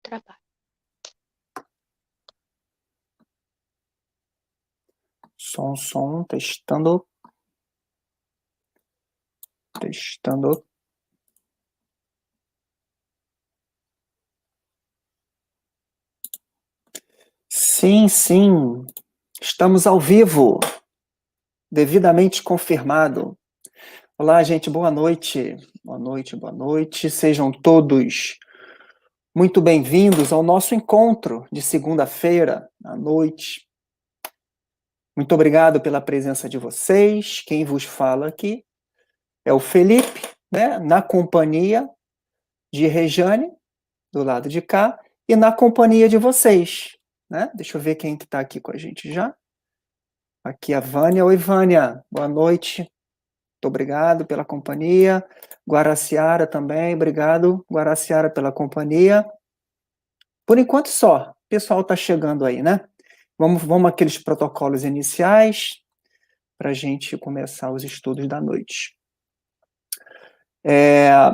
trabalho. Som, testando. Testando. Sim, estamos ao vivo, devidamente confirmado. Olá, gente, boa noite. Boa noite. Sejam todos muito bem-vindos ao nosso encontro de segunda-feira à noite. Muito obrigado pela presença de vocês. Quem vos fala aqui é o Felipe, né, na companhia de Rejane, do lado de cá, e na companhia de vocês, né? Deixa eu ver quem que está aqui com a gente já. Aqui a Vânia. Oi, Vânia. Boa noite. Muito obrigado pela companhia. Guaraciara também. Obrigado, Guaraciara, pela companhia. Por enquanto só. O pessoal está chegando aí, né? Vamos àqueles protocolos iniciais para a gente começar os estudos da noite.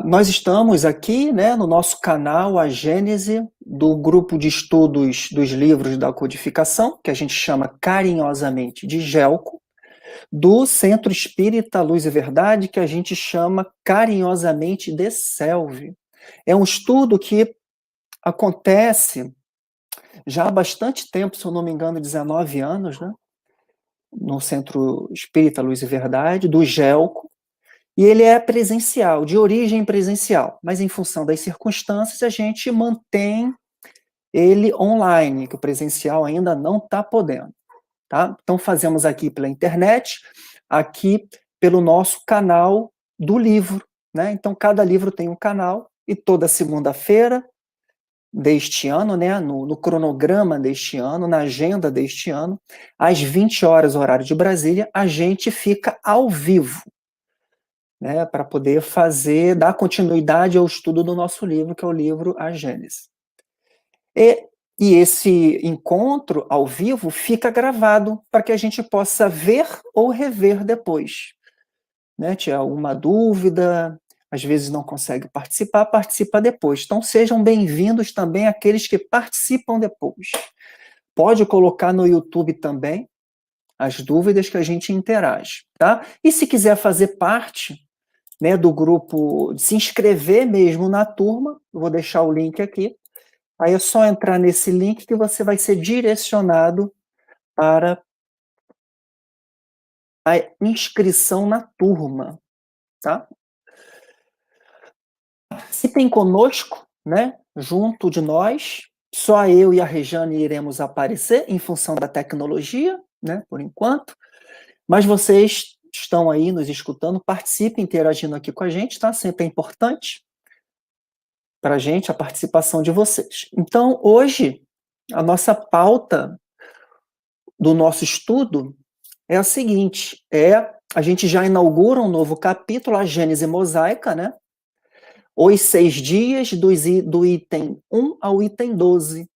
Nós estamos aqui, né, no nosso canal, a Gênese, do grupo de estudos dos livros da codificação, que a gente chama carinhosamente de GELCO, do Centro Espírita Luz e Verdade, que a gente chama carinhosamente de CELV. É um estudo que acontece já há bastante tempo, se eu não me engano, 19 anos, né, no Centro Espírita Luz e Verdade, do GELCO, e ele é presencial, de origem presencial, mas em função das circunstâncias a gente mantém ele online, que o presencial ainda não está podendo. Tá? Então fazemos aqui pela internet, aqui pelo nosso canal do livro. Né? Então cada livro tem um canal, e toda segunda-feira deste ano, né, no cronograma deste ano, na agenda deste ano, às 20 horas, horário de Brasília, a gente fica ao vivo, né, para poder dar continuidade ao estudo do nosso livro, que é o livro A Gênese. E esse encontro ao vivo fica gravado para que a gente possa ver ou rever depois. Né? Tiver alguma dúvida, às vezes não consegue participar, participa depois. Então sejam bem-vindos também aqueles que participam depois. Pode colocar no YouTube também as dúvidas que a gente interage. Tá? E se quiser fazer parte, né, do grupo, se inscrever mesmo na turma, eu vou deixar o link aqui. Aí é só entrar nesse link que você vai ser direcionado para a inscrição na turma, tá? Participem conosco, né, junto de nós, só eu e a Rejane iremos aparecer em função da tecnologia, né, por enquanto, mas vocês estão aí nos escutando, participem, interagindo aqui com a gente, tá? Sempre é importante para a gente a participação de vocês. Então, hoje, a nossa pauta do nosso estudo é a seguinte, a gente já inaugura um novo capítulo, a Gênese Mosaica, né? Os 6 dias do item 1 ao item 12.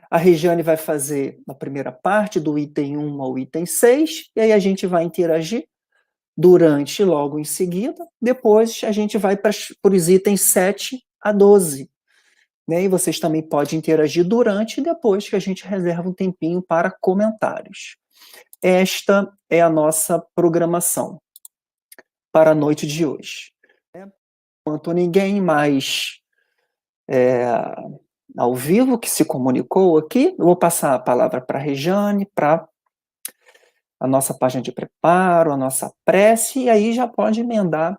A Regiane vai fazer a primeira parte, do item 1 ao item 6, e aí a gente vai interagir durante, logo em seguida. Depois a gente vai para os itens 7 a 12. Né? E vocês também podem interagir durante e depois, que a gente reserva um tempinho para comentários. Esta é a nossa programação para a noite de hoje. Enquanto ninguém mais ao vivo que se comunicou aqui, eu vou passar a palavra para a Rejane, para a nossa página de preparo, a nossa prece, e aí já pode emendar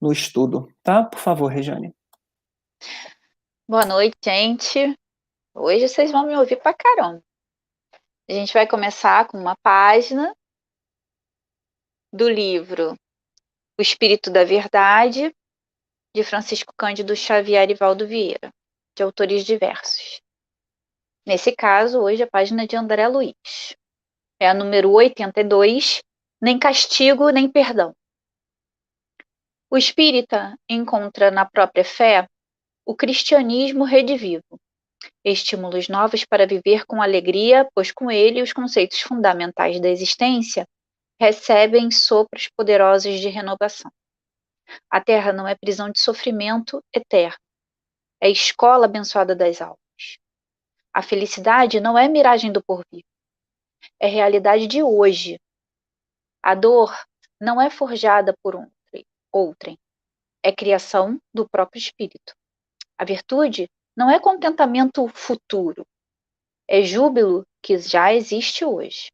no estudo, tá? Por favor, Rejane. Boa noite, gente. Hoje vocês vão me ouvir pra caramba. A gente vai começar com uma página do livro O Espírito da Verdade, de Francisco Cândido Xavier e Valdo Vieira, de autores diversos. Nesse caso, hoje a página de André Luiz. É a número 82, Nem Castigo, Nem Perdão. O espírita encontra na própria fé o cristianismo redivivo, estímulos novos para viver com alegria, pois com ele os conceitos fundamentais da existência recebem sopros poderosos de renovação. A Terra não é prisão de sofrimento eterno. é a escola abençoada das almas. A felicidade não é miragem do porvir, é realidade de hoje. A dor não é forjada por outrem, é criação do próprio espírito. A virtude não é contentamento futuro, é júbilo que já existe hoje.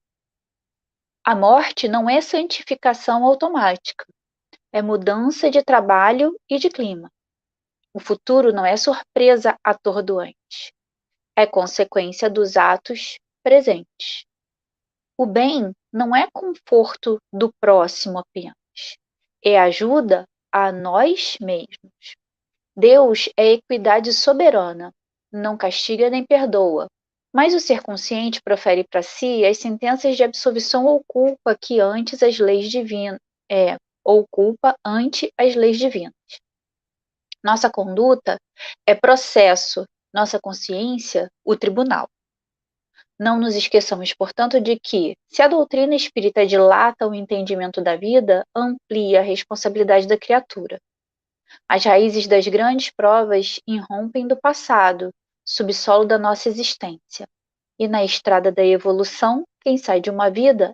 A morte não é santificação automática, é mudança de trabalho e de clima. O futuro não é surpresa atordoante, é consequência dos atos presentes. O bem não é conforto do próximo apenas, é ajuda a nós mesmos. Deus é equidade soberana, não castiga nem perdoa, mas o ser consciente profere para si as sentenças de absolvição ou culpa que antes as leis divinas, ou culpa ante as leis divinas. Nossa conduta é processo, nossa consciência, o tribunal. Não nos esqueçamos, portanto, de que, se a doutrina espírita dilata o entendimento da vida, amplia a responsabilidade da criatura. As raízes das grandes provas irrompem do passado, subsolo da nossa existência. E na estrada da evolução, quem sai de uma vida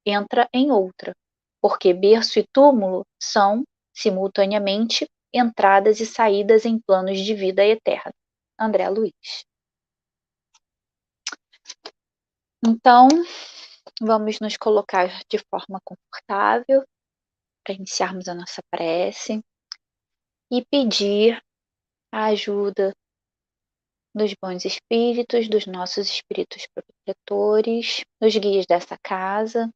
entra em outra, porque berço e túmulo são, simultaneamente, entradas e saídas em planos de vida eterna. André Luiz. Então, vamos nos colocar de forma confortável para iniciarmos a nossa prece e pedir a ajuda dos bons espíritos, dos nossos espíritos protetores, dos guias dessa casa,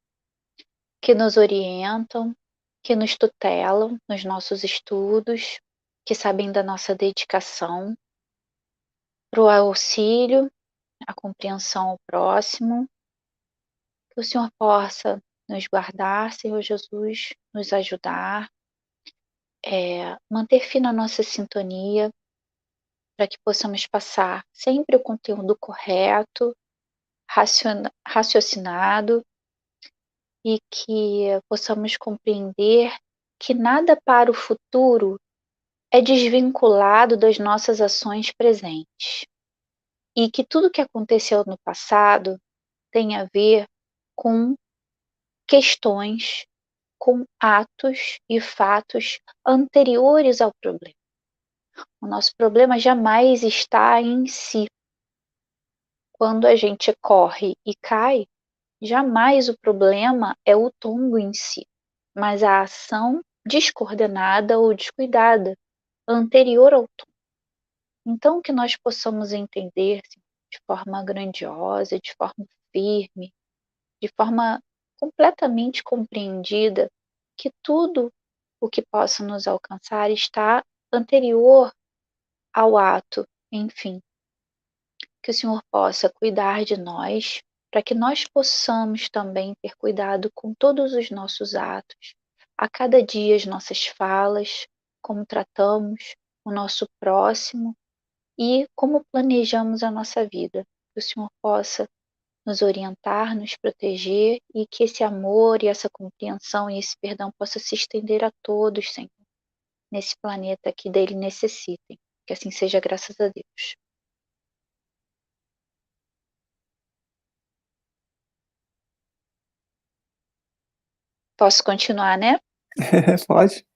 que nos orientam, que nos tutelam nos nossos estudos, que sabem da nossa dedicação para o auxílio, a compreensão ao próximo, que o Senhor possa nos guardar, Senhor Jesus, nos ajudar, manter firme a nossa sintonia, para que possamos passar sempre o conteúdo correto, raciocinado, e que possamos compreender que nada para o futuro é desvinculado das nossas ações presentes, e que tudo que aconteceu no passado tem a ver com questões, com atos e fatos anteriores ao problema. O nosso problema jamais está em si. Quando a gente corre e cai, jamais o problema é o tombo em si, mas a ação descoordenada ou descuidada anterior ao tombo. Então, que nós possamos entender de forma grandiosa, de forma firme, de forma completamente compreendida, que tudo o que possa nos alcançar está anterior ao ato, enfim. Que o Senhor possa cuidar de nós, para que nós possamos também ter cuidado com todos os nossos atos, a cada dia as nossas falas, como tratamos o nosso próximo e como planejamos a nossa vida. Que o Senhor possa nos orientar, nos proteger e que esse amor e essa compreensão e esse perdão possa se estender a todos, Senhor, nesse planeta que dele necessitem. Que assim seja, graças a Deus. Posso continuar, né? Pode.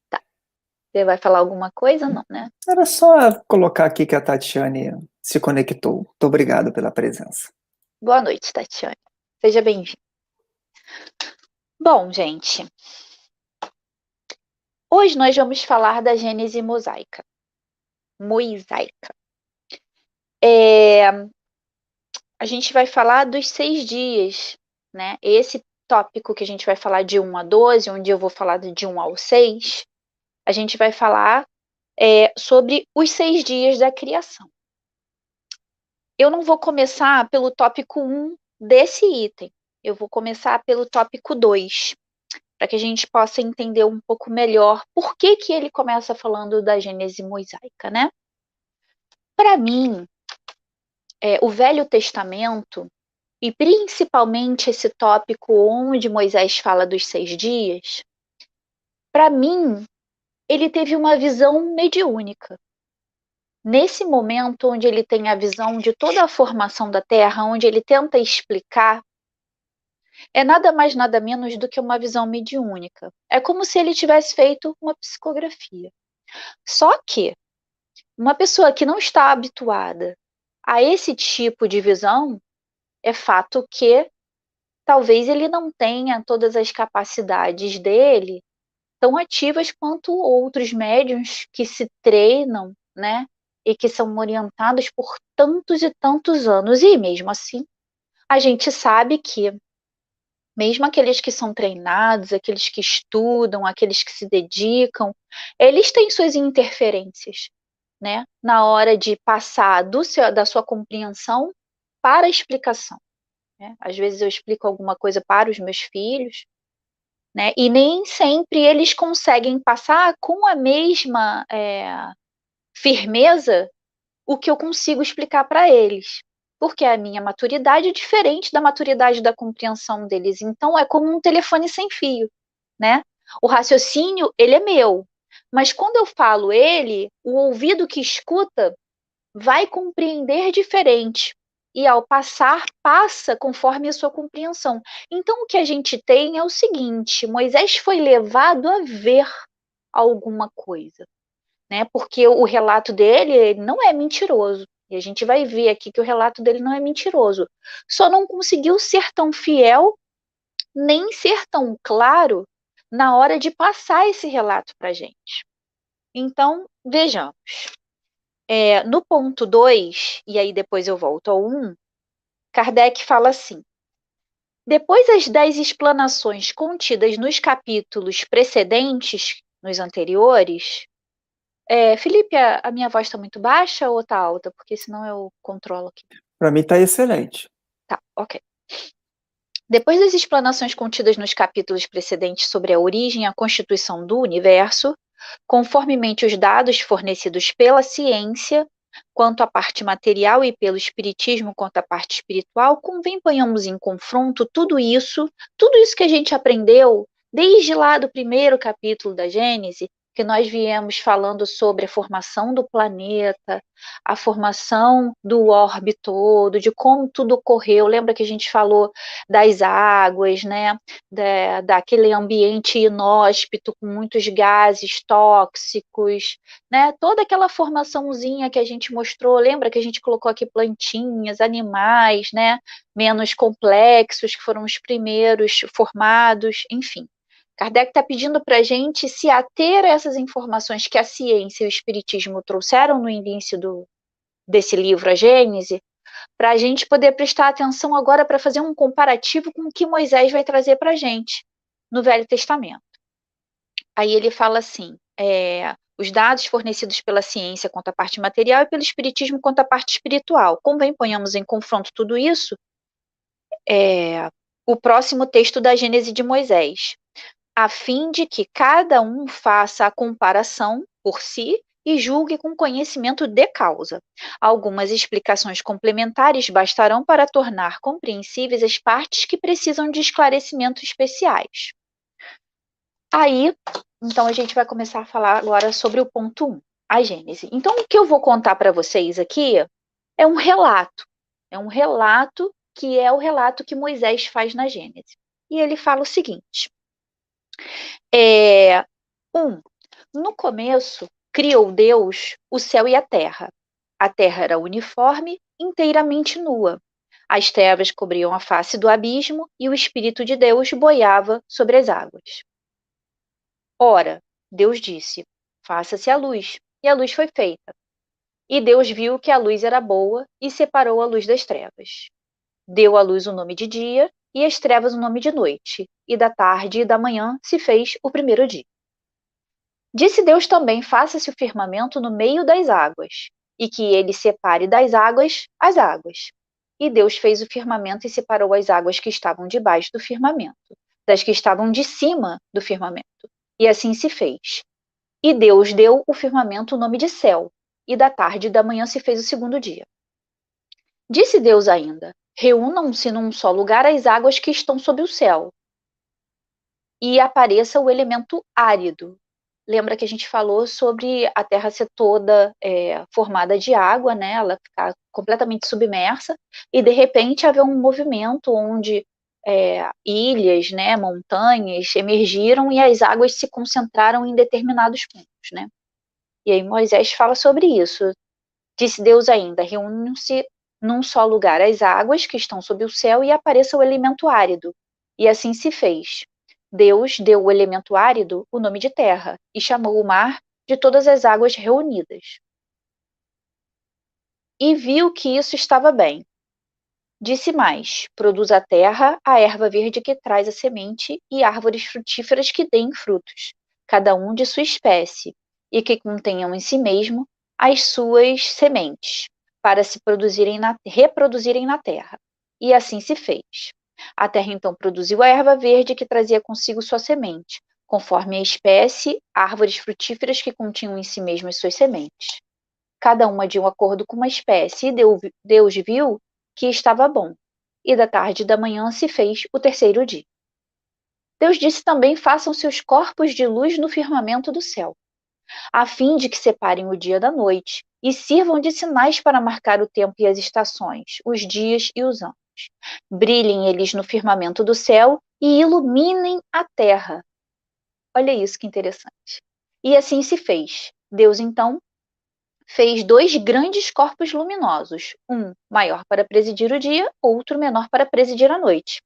Tá. Você vai falar alguma coisa? Não, né? Era só colocar aqui que a Tatiane se conectou. Muito obrigado pela presença. Boa noite, Tatiane. Seja bem-vinda. Bom, gente, hoje nós vamos falar da Gênese mosaica. A gente vai falar dos 6 dias, né? Esse tópico que a gente vai falar de 1 a 12, onde eu vou falar de 1 ao 6, a gente vai falar sobre os 6 dias da criação. Eu não vou começar pelo tópico 1 desse item, eu vou começar pelo tópico 2, para que a gente possa entender um pouco melhor por que ele começa falando da Gênese mosaica, né? Para mim, o Velho Testamento, e principalmente esse tópico onde Moisés fala dos 6 dias, para mim, ele teve uma visão mediúnica. nesse momento onde ele tem a visão de toda a formação da Terra, onde ele tenta explicar, é nada mais nada menos do que uma visão mediúnica. É como se ele tivesse feito uma psicografia. Só que uma pessoa que não está habituada a esse tipo de visão, é fato que talvez ele não tenha todas as capacidades dele tão ativas quanto outros médiuns que se treinam, né? E que são orientados por tantos e tantos anos. E mesmo assim, a gente sabe que, mesmo aqueles que são treinados, aqueles que estudam, aqueles que se dedicam, eles têm suas interferências, né? Na hora de passar da sua compreensão para a explicação. Né? Às vezes eu explico alguma coisa para os meus filhos, né? E nem sempre eles conseguem passar com a mesma firmeza o que eu consigo explicar para eles, porque a minha maturidade é diferente da maturidade da compreensão deles. Então é como um telefone sem fio, né? O raciocínio, ele é meu, mas quando eu falo ele, o ouvido que escuta vai compreender diferente. E ao passar, passa conforme a sua compreensão. Então, o que a gente tem é o seguinte: Moisés foi levado a ver alguma coisa, né? Porque o relato dele não é mentiroso. E a gente vai ver aqui que o relato dele não é mentiroso. Só não conseguiu ser tão fiel, nem ser tão claro na hora de passar esse relato para a gente. Então, vejamos. No ponto 2, e aí depois eu volto ao 1, Kardec fala assim: depois das 10 explanações contidas nos capítulos precedentes, nos anteriores. Felipe, a minha voz está muito baixa ou está alta? Porque senão eu controlo aqui. Para mim está excelente. Tá, ok. Depois das explanações contidas nos capítulos precedentes sobre a origem e a constituição do universo, conformemente os dados fornecidos pela ciência, quanto à parte material, e pelo espiritismo quanto à parte espiritual, convém ponhamos em confronto tudo isso que a gente aprendeu desde lá do primeiro capítulo da Gênese, que nós viemos falando sobre a formação do planeta, a formação do orbe todo, de como tudo ocorreu. Lembra que a gente falou das águas, né? Daquele ambiente inóspito com muitos gases tóxicos, né? Toda aquela formaçãozinha que a gente mostrou, lembra que a gente colocou aqui plantinhas, animais, né? Menos complexos, que foram os primeiros formados, enfim. Kardec está pedindo para a gente se ater a essas informações que a ciência e o espiritismo trouxeram no início desse livro, a Gênese, para a gente poder prestar atenção agora para fazer um comparativo com o que Moisés vai trazer para a gente no Velho Testamento. Aí ele fala assim, os dados fornecidos pela ciência quanto à parte material e pelo espiritismo quanto à parte espiritual. Convém ponhamos em confronto tudo isso, o próximo texto da Gênese de Moisés, a fim de que cada um faça a comparação por si e julgue com conhecimento de causa. Algumas explicações complementares bastarão para tornar compreensíveis as partes que precisam de esclarecimentos especiais. Aí, então, a gente vai começar a falar agora sobre o ponto 1, a Gênese. Então, o que eu vou contar para vocês aqui é um relato. É um relato que é o relato que Moisés faz na Gênese. E ele fala o seguinte: no começo, criou Deus o céu e a terra. A terra era uniforme, inteiramente nua. As trevas cobriam a face do abismo e o Espírito de Deus boiava sobre as águas. Ora, Deus disse: faça-se a luz, e a luz foi feita. E Deus viu que a luz era boa e separou a luz das trevas. Deu à luz o nome de dia e às trevas o nome de noite, e da tarde e da manhã se fez o primeiro dia. Disse Deus também: faça-se o firmamento no meio das águas, e que ele separe das águas as águas. E Deus fez o firmamento e separou as águas que estavam debaixo do firmamento, das que estavam de cima do firmamento. E assim se fez. E Deus deu o firmamento o nome de céu, e da tarde e da manhã se fez o segundo dia. Disse Deus ainda: reúnam-se num só lugar as águas que estão sob o céu, e apareça o elemento árido. lembra que a gente falou sobre a Terra ser toda formada de água, né? Ela ficar completamente submersa, e de repente haver um movimento onde ilhas, né, montanhas emergiram e as águas se concentraram em determinados pontos, né? E aí Moisés fala sobre isso. Disse Deus ainda: reúnam-se num só lugar as águas que estão sob o céu e apareça o elemento árido. E assim se fez. Deus deu ao elemento árido o nome de terra e chamou o mar de todas as águas reunidas. E viu que isso estava bem. Disse mais: produz a terra a erva verde que traz a semente e árvores frutíferas que deem frutos, cada um de sua espécie, e que contenham em si mesmo as suas sementes, para se reproduzirem na terra. E assim se fez. A terra então produziu a erva verde que trazia consigo sua semente, conforme a espécie, árvores frutíferas que continham em si mesmo as suas sementes, cada uma de um acordo com uma espécie, e Deus viu que estava bom. E da tarde e da manhã se fez o terceiro dia. Deus disse também: façam-se os corpos de luz no firmamento do céu, a fim de que separem o dia da noite, e sirvam de sinais para marcar o tempo e as estações, os dias e os anos. Brilhem eles no firmamento do céu e iluminem a terra. Olha isso que interessante. E assim se fez. Deus então fez dois grandes corpos luminosos, um maior para presidir o dia, outro menor para presidir a noite.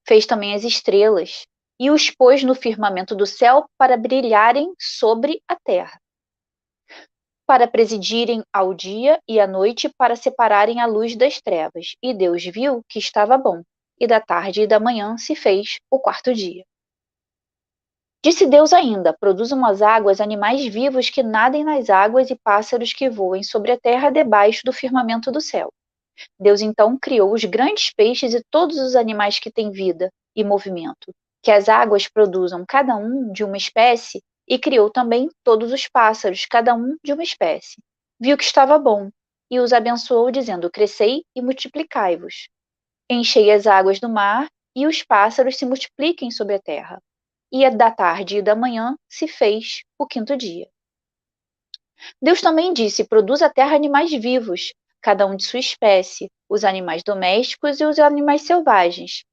Fez também as estrelas e os pôs no firmamento do céu para brilharem sobre a terra, para presidirem ao dia e à noite, para separarem a luz das trevas. E Deus viu que estava bom. E da tarde e da manhã se fez o quarto dia. Disse Deus ainda: produzam as águas animais vivos que nadem nas águas e pássaros que voem sobre a terra debaixo do firmamento do céu. Deus então criou os grandes peixes e todos os animais que têm vida e movimento, que as águas produzam cada um de uma espécie, e criou também todos os pássaros, cada um de uma espécie. Viu que estava bom, e os abençoou, dizendo: crescei e multiplicai-vos. Enchei as águas do mar, e os pássaros se multipliquem sobre a terra. E da tarde e da manhã se fez o quinto dia. Deus também disse: produz a terra animais vivos, cada um de sua espécie, os animais domésticos e os animais selvagens,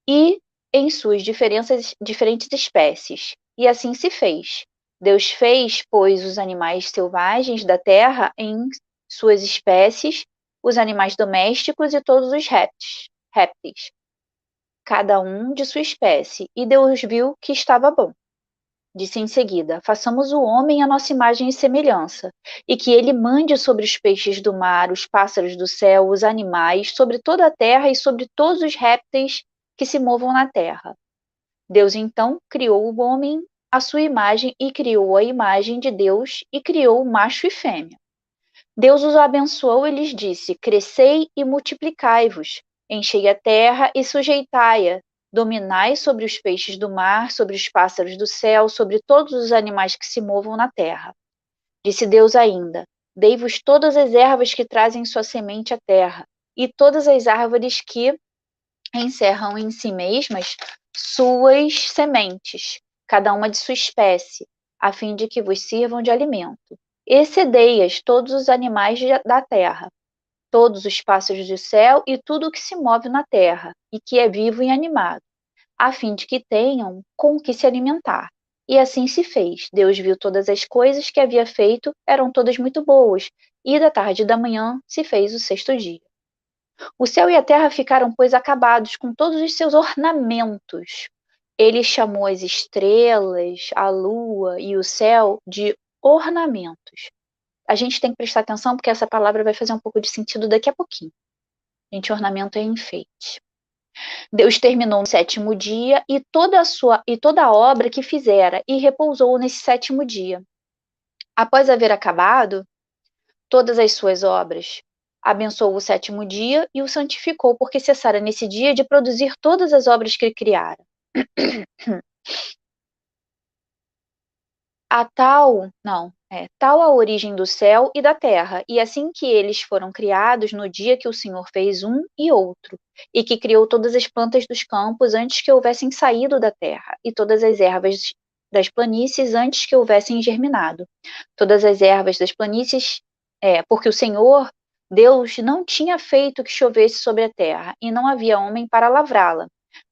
e em suas diferentes espécies. E assim se fez. Deus fez, pois, os animais selvagens da terra em suas espécies, os animais domésticos e todos os répteis, cada um de sua espécie. E Deus viu que estava bom. Disse em seguida: façamos o homem à nossa imagem e semelhança, e que ele mande sobre os peixes do mar, os pássaros do céu, os animais, sobre toda a terra e sobre todos os répteis que se movam na terra. Deus então criou o homem à sua imagem, e criou a imagem de Deus, e criou macho e fêmea. Deus os abençoou e lhes disse: crescei e multiplicai-vos, enchei a terra e sujeitai-a, dominai sobre os peixes do mar, sobre os pássaros do céu, sobre todos os animais que se movam na terra. Disse Deus ainda: dei-vos todas as ervas que trazem sua semente à terra, e todas as árvores que encerram em si mesmas suas sementes, cada uma de sua espécie, a fim de que vos sirvam de alimento. Excedei-as todos os animais da terra, todos os pássaros do céu e tudo o que se move na terra, e que é vivo e animado, a fim de que tenham com que se alimentar. E assim se fez. Deus viu todas as coisas que havia feito, eram todas muito boas, e da tarde e da manhã se fez o sexto dia. O céu e a terra ficaram, pois, acabados com todos os seus ornamentos. Ele chamou as estrelas, a lua e o céu de ornamentos. A gente tem que prestar atenção porque essa palavra vai fazer um pouco de sentido daqui a pouquinho. Gente, ornamento é enfeite. Deus terminou no sétimo dia e toda a obra que fizera, e repousou nesse sétimo dia. Após haver acabado todas as suas obras, abençoou o sétimo dia e o santificou, porque cessara nesse dia de produzir todas as obras que ele criara. Tal a origem do céu e da terra, e assim que eles foram criados no dia que o Senhor fez um e outro, e que criou todas as plantas dos campos antes que houvessem saído da terra, e todas as ervas das planícies antes que houvessem germinado. Todas as ervas das planícies, porque o Senhor Deus não tinha feito que chovesse sobre a terra, e não havia homem para lavrá-la,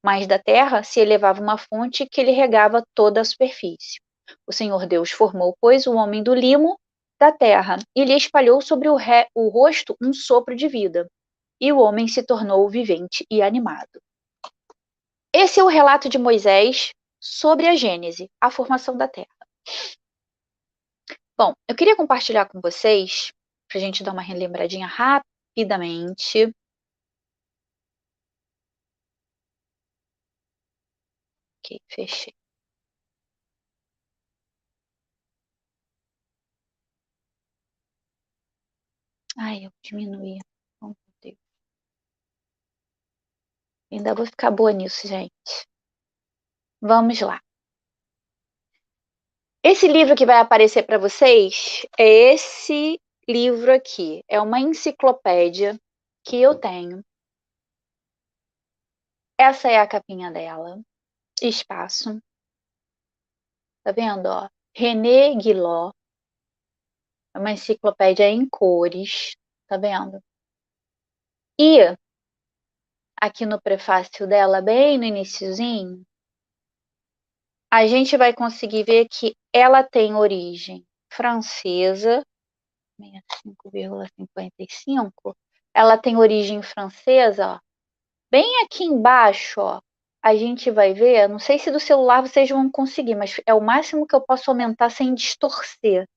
mas da terra se elevava uma fonte que lhe regava toda a superfície. O Senhor Deus formou, pois, o homem do limo da terra, e lhe espalhou sobre o rosto um sopro de vida, e o homem se tornou vivente e animado. Esse é o relato de Moisés sobre a Gênese, a formação da terra. Bom, eu queria compartilhar com vocês, para a gente dar uma relembradinha rapidamente. Ok, fechei. Ai, eu diminuí. Oh, meu Deus. Ainda vou ficar boa nisso, gente. Vamos lá. Esse livro que vai aparecer para vocês é esse livro aqui. É uma enciclopédia que eu tenho. Essa é a capinha dela. Espaço. Tá vendo, ó? René Guiló. É uma enciclopédia em cores. Tá vendo? E aqui no prefácio dela, bem no iniciozinho, a gente vai conseguir ver que ela tem origem francesa, 65,55. Ela tem origem francesa, ó. Bem aqui embaixo, ó, a gente vai ver, não sei se do celular vocês vão conseguir, mas é o máximo que eu posso aumentar sem distorcer,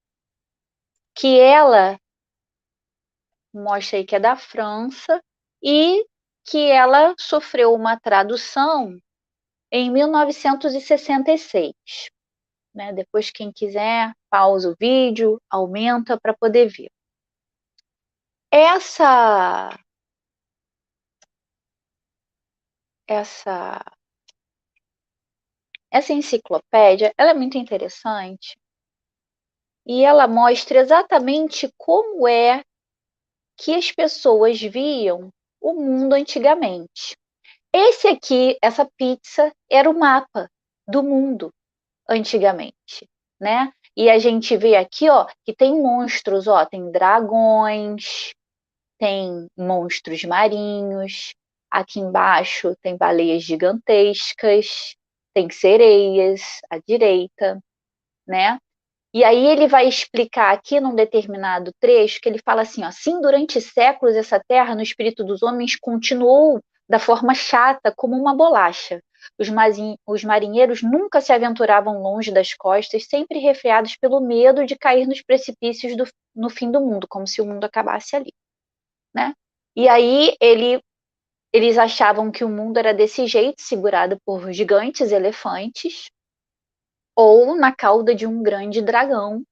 que ela mostra aí que é da França e que ela sofreu uma tradução em 1966. Né? Depois, quem quiser, pausa o vídeo, aumenta para poder ver. Essa enciclopédia, ela é muito interessante e ela mostra exatamente como é que as pessoas viam o mundo antigamente. Esse aqui, essa pizza, era o mapa do mundo antigamente, né? E a gente vê aqui, ó, que tem monstros, ó, tem dragões, tem monstros marinhos, aqui embaixo tem baleias gigantescas, tem sereias à direita, né? E aí ele vai explicar aqui num determinado trecho que ele fala assim, ó, assim, durante séculos essa terra no espírito dos homens continuou da forma chata como uma bolacha. Os marinheiros nunca se aventuravam longe das costas, sempre refreados pelo medo de cair nos precipícios no fim do mundo, como se o mundo acabasse ali, né? E aí eles achavam que o mundo era desse jeito, segurado por gigantes elefantes, ou na cauda de um grande dragão.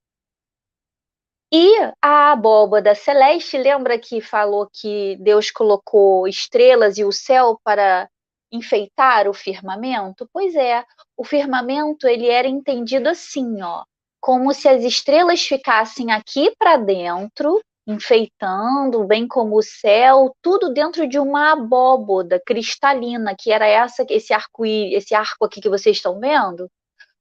E a abóbada celeste, lembra que falou que Deus colocou estrelas e o céu para enfeitar o firmamento? Pois é, o firmamento ele era entendido assim, ó, como se as estrelas ficassem aqui para dentro, enfeitando, bem como o céu, tudo dentro de uma abóboda cristalina, que era esse arco aqui que vocês estão vendo,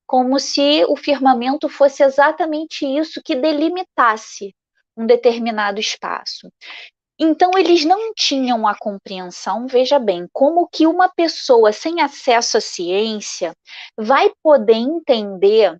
como se o firmamento fosse exatamente isso que delimitasse um determinado espaço. Então, eles não tinham a compreensão, veja bem, como que uma pessoa sem acesso à ciência vai poder entender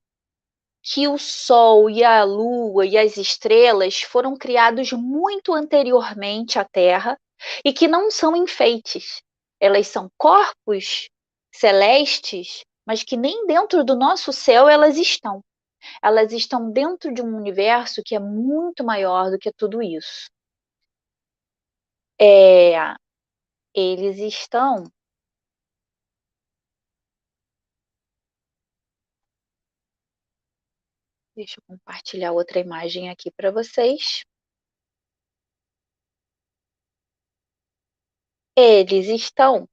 que o Sol e a Lua e as estrelas foram criados muito anteriormente à Terra e que não são enfeites. Elas são corpos celestes, mas que nem dentro do nosso céu elas estão. Elas estão dentro de um universo que é muito maior do que tudo isso. Eles estão. Deixa eu compartilhar outra imagem aqui para vocês. Eles estão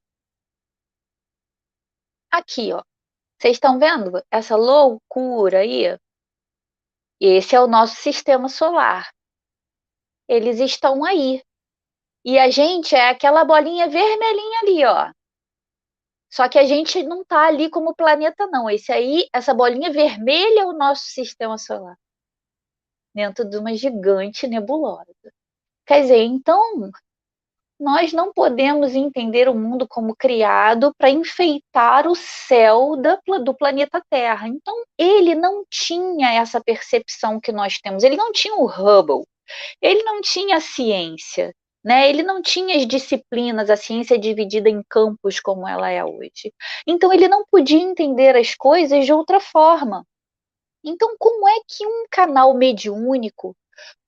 aqui, ó. Vocês estão vendo essa loucura aí? Esse é o nosso sistema solar. Eles estão aí. E a gente é aquela bolinha vermelhinha ali, ó. Só que a gente não está ali como planeta, não. Essa bolinha vermelha é o nosso sistema solar, dentro de uma gigante nebulosa. Quer dizer, então, nós não podemos entender o mundo como criado para enfeitar o céu do planeta Terra. Então, ele não tinha essa percepção que nós temos. Ele não tinha o Hubble, ele não tinha a ciência, né? Ele não tinha as disciplinas, a ciência dividida em campos como ela é hoje. Então, ele não podia entender as coisas de outra forma. Então, como é que um canal mediúnico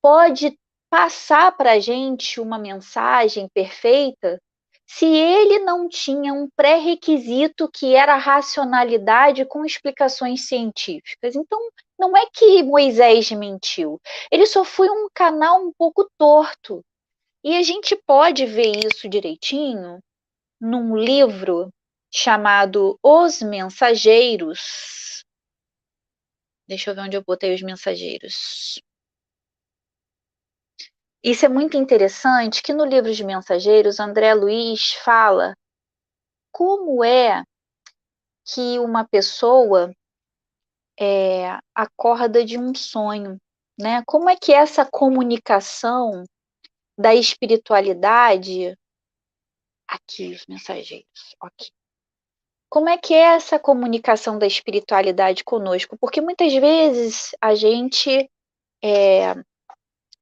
pode passar para a gente uma mensagem perfeita se ele não tinha um pré-requisito que era a racionalidade com explicações científicas? Então, não é que Moisés mentiu, ele só foi um canal um pouco torto. E a gente pode ver isso direitinho num livro chamado Os Mensageiros. Deixa eu ver onde eu botei os mensageiros. Isso é muito interessante, que no livro de Mensageiros, André Luiz fala como é que uma pessoa acorda de um sonho, né? Como é que é essa comunicação da espiritualidade, aqui os mensageiros, ok. Como é que é essa comunicação da espiritualidade conosco? Porque muitas vezes a gente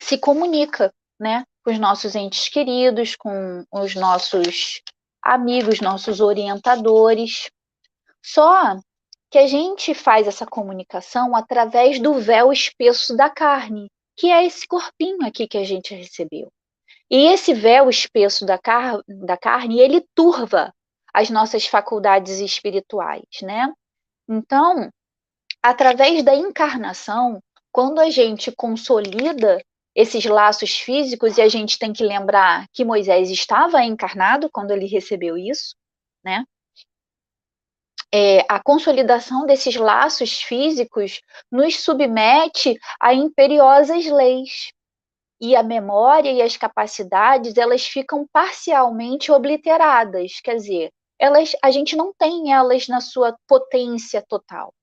se comunica, né, com os nossos entes queridos, com os nossos amigos, nossos orientadores. Só que a gente faz essa comunicação através do véu espesso da carne, que é esse corpinho aqui que a gente recebeu. E esse véu espesso da carne, ele turva as nossas faculdades espirituais, né? Então, através da encarnação, quando a gente consolida esses laços físicos, e a gente tem que lembrar que Moisés estava encarnado quando ele recebeu isso, né? A consolidação desses laços físicos nos submete a imperiosas leis. E a memória e as capacidades, elas ficam parcialmente obliteradas, quer dizer, a gente não tem elas na sua potência total.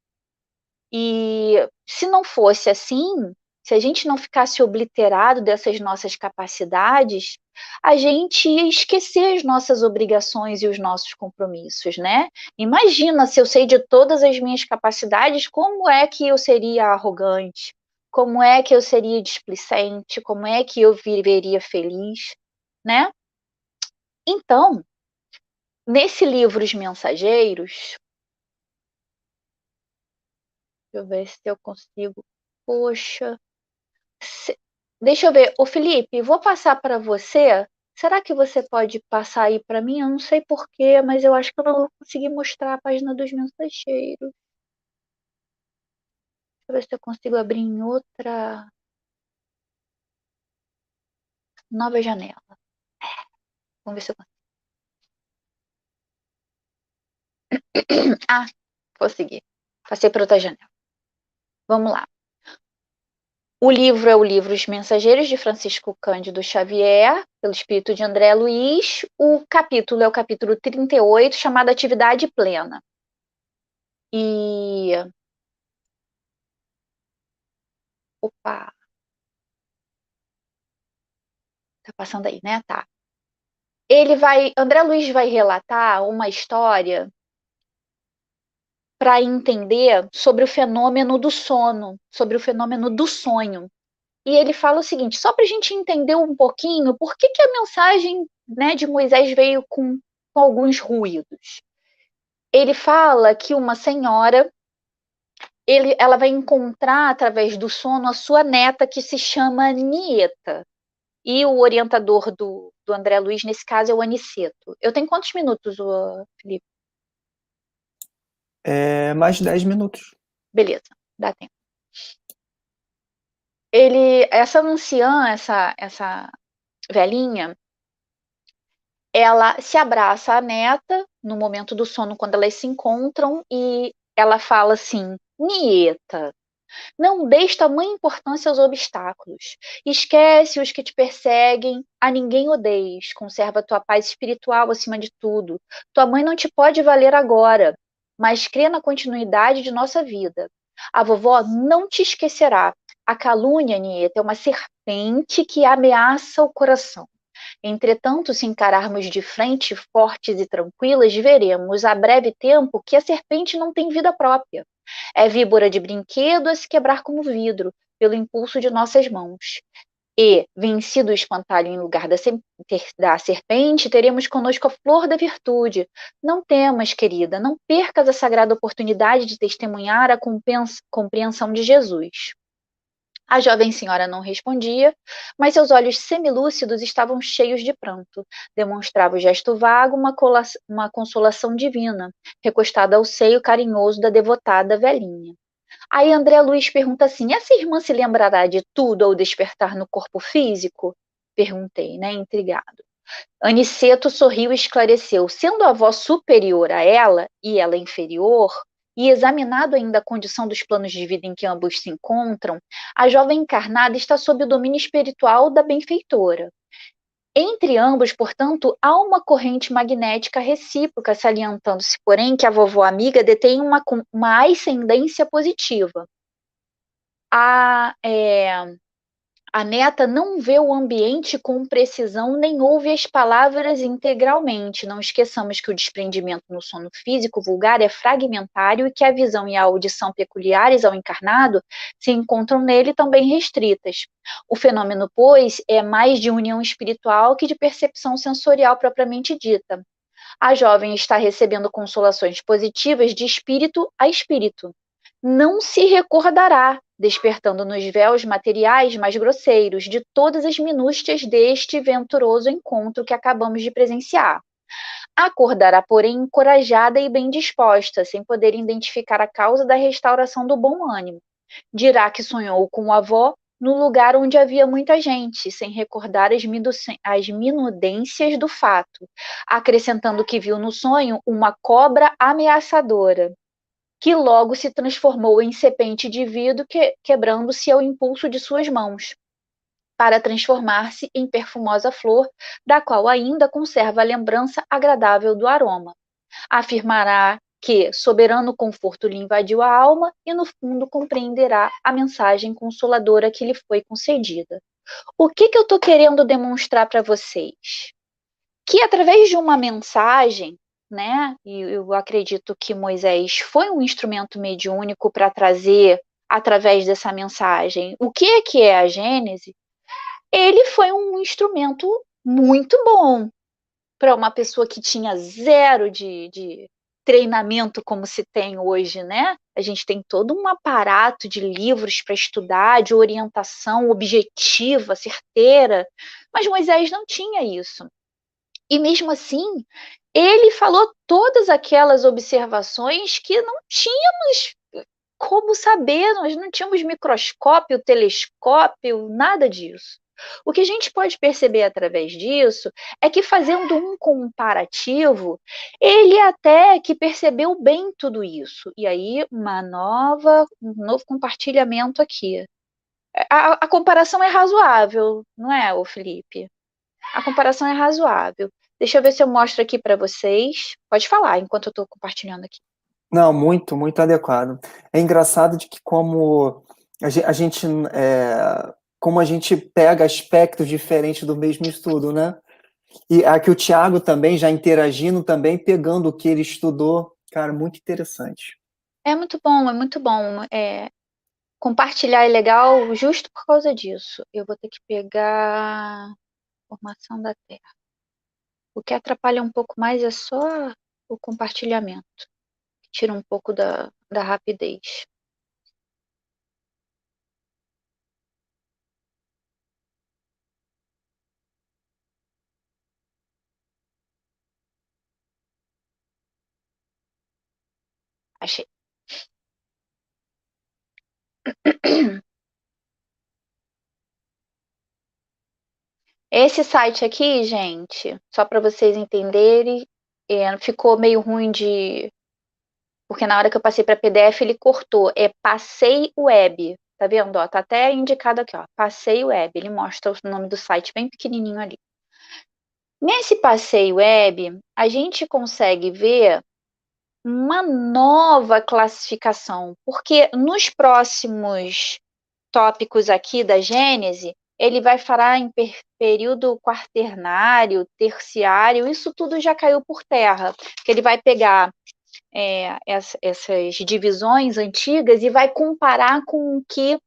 E se não fosse assim, se a gente não ficasse obliterado dessas nossas capacidades, a gente ia esquecer as nossas obrigações e os nossos compromissos, né? Imagina se eu sei de todas as minhas capacidades, como é que eu seria arrogante? Como é que eu seria displicente? Como é que eu viveria feliz, né? Então, nesse livro Os Mensageiros, deixa eu ver se eu consigo. Poxa, deixa eu ver. Ô Felipe, vou passar para você. Será que você pode passar aí para mim? Eu não sei porquê, mas eu acho que eu não vou conseguir mostrar a página dos mensageiros. Deixa eu ver se eu consigo abrir em outra nova janela. Vamos ver se eu consigo. Ah, consegui. Passei para outra janela. Vamos lá. O livro é o livro Os Mensageiros, de Francisco Cândido Xavier, pelo espírito de André Luiz. O capítulo é o capítulo 38, chamado Atividade Plena. E. Opa! Tá passando aí, né? Tá. André Luiz vai relatar uma história para entender sobre o fenômeno do sono, sobre o fenômeno do sonho. E ele fala o seguinte, só para a gente entender um pouquinho por que a mensagem, né, de Moisés veio com alguns ruídos. Ele fala que uma senhora, ela vai encontrar através do sono a sua neta que se chama Nieta. E o orientador do André Luiz, nesse caso, é o Aniceto. Eu tenho quantos minutos, Felipe? Mais 10 minutos. Beleza, dá tempo. Essa anciã, essa velhinha, ela se abraça à neta no momento do sono, quando elas se encontram, e ela fala assim, Nieta. Não deis tamanha importância aos obstáculos. Esquece os que te perseguem, a ninguém odeies. Conserva tua paz espiritual acima de tudo. Tua mãe não te pode valer agora, mas crê na continuidade de nossa vida. A vovó não te esquecerá. A calúnia, Nieta, é uma serpente que ameaça o coração. Entretanto, se encararmos de frente, fortes e tranquilas, veremos a breve tempo que a serpente não tem vida própria. É víbora de brinquedo a se quebrar como vidro, pelo impulso de nossas mãos. E, vencido o espantalho em lugar da serpente, teremos conosco a flor da virtude. Não temas, querida, não percas a sagrada oportunidade de testemunhar a compreensão de Jesus. A jovem senhora não respondia, mas seus olhos semilúcidos estavam cheios de pranto. Demonstrava o gesto vago uma consolação divina, recostada ao seio carinhoso da devotada velhinha. Aí André Luiz pergunta assim: essa irmã se lembrará de tudo ao despertar no corpo físico? Perguntei, né, intrigado. Aniceto sorriu e esclareceu: sendo a avó superior a ela e ela inferior, e examinado ainda a condição dos planos de vida em que ambos se encontram, a jovem encarnada está sob o domínio espiritual da benfeitora. Entre ambos, portanto, há uma corrente magnética recíproca, salientando-se, porém, que a vovó amiga detém uma ascendência positiva. A, a neta não vê o ambiente com precisão nem ouve as palavras integralmente. Não esqueçamos que o desprendimento no sono físico vulgar é fragmentário e que a visão e a audição peculiares ao encarnado se encontram nele também restritas. O fenômeno, pois, é mais de união espiritual que de percepção sensorial propriamente dita. A jovem está recebendo consolações positivas de espírito a espírito. Não se recordará, despertando nos véus materiais mais grosseiros, de todas as minúcias deste venturoso encontro que acabamos de presenciar. Acordará, porém, encorajada e bem disposta, sem poder identificar a causa da restauração do bom ânimo. Dirá que sonhou com o avó no lugar onde havia muita gente, sem recordar as minudências do fato, acrescentando que viu no sonho uma cobra ameaçadora, que logo se transformou em serpente de vidro, quebrando-se ao impulso de suas mãos, para transformar-se em perfumosa flor, da qual ainda conserva a lembrança agradável do aroma. Afirmará que soberano conforto lhe invadiu a alma e no fundo compreenderá a mensagem consoladora que lhe foi concedida. O que eu estou querendo demonstrar para vocês? Que através de uma mensagem, né, e eu acredito que Moisés foi um instrumento mediúnico para trazer, através dessa mensagem, o que é a Gênese, ele foi um instrumento muito bom para uma pessoa que tinha zero de treinamento como se tem hoje, né? A gente tem todo um aparato de livros para estudar, de orientação objetiva, certeira, mas Moisés não tinha isso. E mesmo assim, ele falou todas aquelas observações que não tínhamos como saber, nós não tínhamos microscópio, telescópio, nada disso. O que a gente pode perceber através disso é que, fazendo um comparativo, ele até que percebeu bem tudo isso. E aí, um novo compartilhamento aqui. A comparação é razoável, não é, ô Felipe? A comparação é razoável. Deixa eu ver se eu mostro aqui para vocês. Pode falar enquanto eu estou compartilhando aqui. Não, muito, muito adequado. É engraçado de que como a gente, como a gente pega aspectos diferentes do mesmo estudo, né? E aqui o Tiago também já interagindo também, pegando o que ele estudou. Cara, muito interessante. É muito bom, é muito bom. Compartilhar é legal justo por causa disso. Eu vou ter que pegar formação da Terra. O que atrapalha um pouco mais é só o compartilhamento. Tira um pouco da rapidez. Achei. Esse site aqui, gente, só para vocês entenderem, ficou meio ruim porque na hora que eu passei para PDF ele cortou, é Passei Web, tá vendo? Ó, tá até indicado aqui, ó, Passei Web, ele mostra o nome do site bem pequenininho ali. Nesse Passei Web, a gente consegue ver uma nova classificação, porque nos próximos tópicos aqui da Gênese, ele vai falar em período quaternário, terciário, isso tudo já caiu por terra, que ele vai pegar essas divisões antigas e vai comparar com o que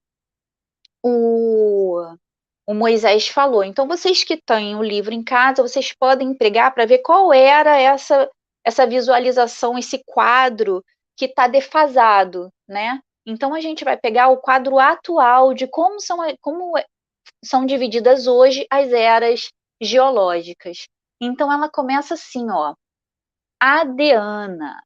o Moisés falou. Então, vocês que têm o livro em casa, vocês podem pegar para ver qual era essa visualização, esse quadro que está defasado, né? Então, a gente vai pegar o quadro atual de como são divididas hoje as eras geológicas. Então, ela começa assim, ó, Adiana.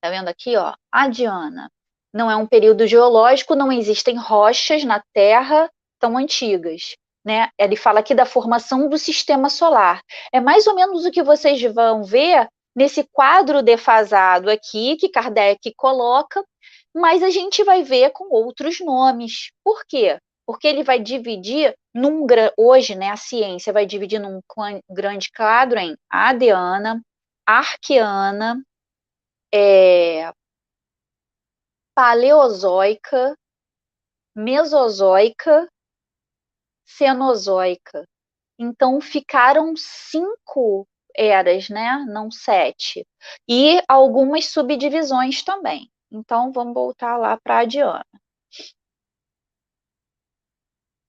Tá vendo aqui, ó? Adiana. Não é um período geológico, não existem rochas na Terra tão antigas, né? Ele fala aqui da formação do sistema solar. É mais ou menos o que vocês vão ver nesse quadro defasado aqui que Kardec coloca, mas a gente vai ver com outros nomes. Por quê? Porque ele vai dividir hoje, né, a ciência vai dividir num grande quadro em Adiana, Arqueana, Paleozoica, Mesozoica, Cenozoica. Então ficaram 5 eras, né? Não 7. E algumas subdivisões também. Então vamos voltar lá para a Diana.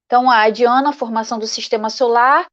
Então, a Diana, formação do sistema solar,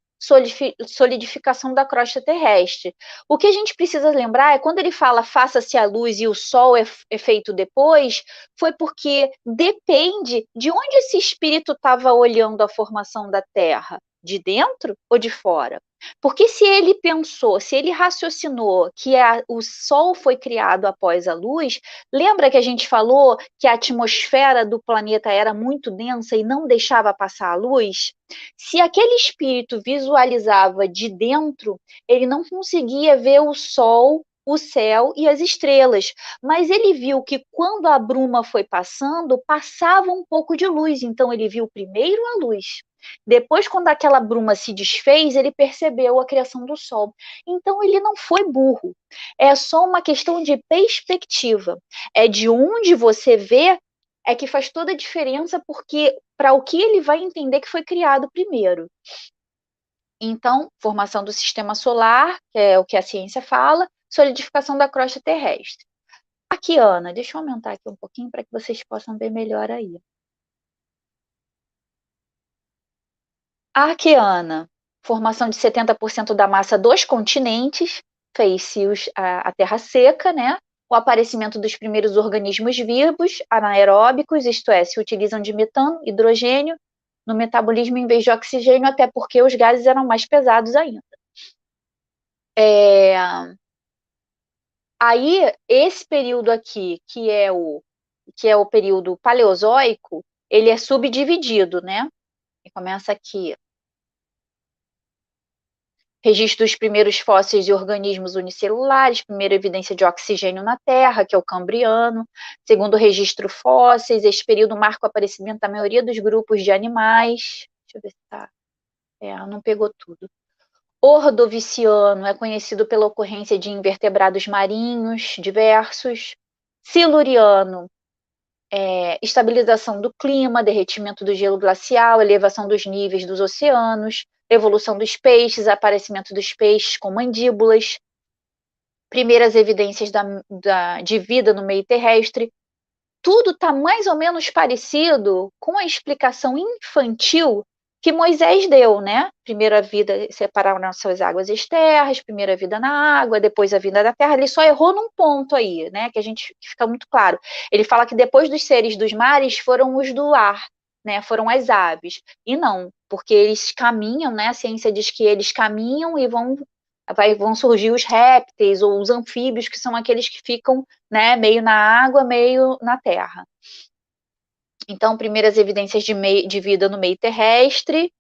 solidificação da crosta terrestre. O que a gente precisa lembrar é quando ele fala faça-se a luz e o sol é feito depois, foi porque depende de onde esse espírito estava olhando a formação da Terra, de dentro ou de fora. Porque se ele pensou, se ele raciocinou que o sol foi criado após a luz, lembra que a gente falou que a atmosfera do planeta era muito densa e não deixava passar a luz? Se aquele espírito visualizava de dentro, ele não conseguia ver o sol, o céu e as estrelas, mas ele viu que quando a bruma foi passando, passava um pouco de luz, então ele viu primeiro a luz. Depois, quando aquela bruma se desfez, ele percebeu a criação do sol. Então, ele não foi burro. É só uma questão de perspectiva. É de onde você vê é que faz toda a diferença, porque para o que ele vai entender que foi criado primeiro. Então, formação do sistema solar, que é o que a ciência fala, solidificação da crosta terrestre. Aqui, Ana, deixa eu aumentar aqui um pouquinho para que vocês possam ver melhor aí. Arqueana, formação de 70% da massa dos continentes, fez-se a terra seca, né? O aparecimento dos primeiros organismos vivos, anaeróbicos, isto é, se utilizam de metano, hidrogênio, no metabolismo em vez de oxigênio, até porque os gases eram mais pesados ainda. Aí, esse período aqui, que é o período paleozoico, ele é subdividido, né? E começa aqui. Registro dos primeiros fósseis de organismos unicelulares, primeira evidência de oxigênio na Terra, que é o Cambriano. Segundo registro fósseis, esse período marca o aparecimento da maioria dos grupos de animais. Deixa eu ver se tá. Não pegou tudo. Ordoviciano é conhecido pela ocorrência de invertebrados marinhos diversos. Siluriano, estabilização do clima, derretimento do gelo glacial, elevação dos níveis dos oceanos, evolução dos peixes, aparecimento dos peixes com mandíbulas, primeiras evidências de vida no meio terrestre. Tudo está mais ou menos parecido com a explicação infantil que Moisés deu, né? Primeira vida, separaram suas águas e as terras, primeira vida na água, depois a vida da terra. Ele só errou num ponto aí, né? Que fica muito claro. Ele fala que depois dos seres dos mares foram os do ar, né? Foram as aves. E não, porque eles caminham, né? A ciência diz que eles caminham e vão surgir os répteis ou os anfíbios, que são aqueles que ficam, né, meio na água, meio na terra. Então, primeiras evidências de vida no meio terrestre,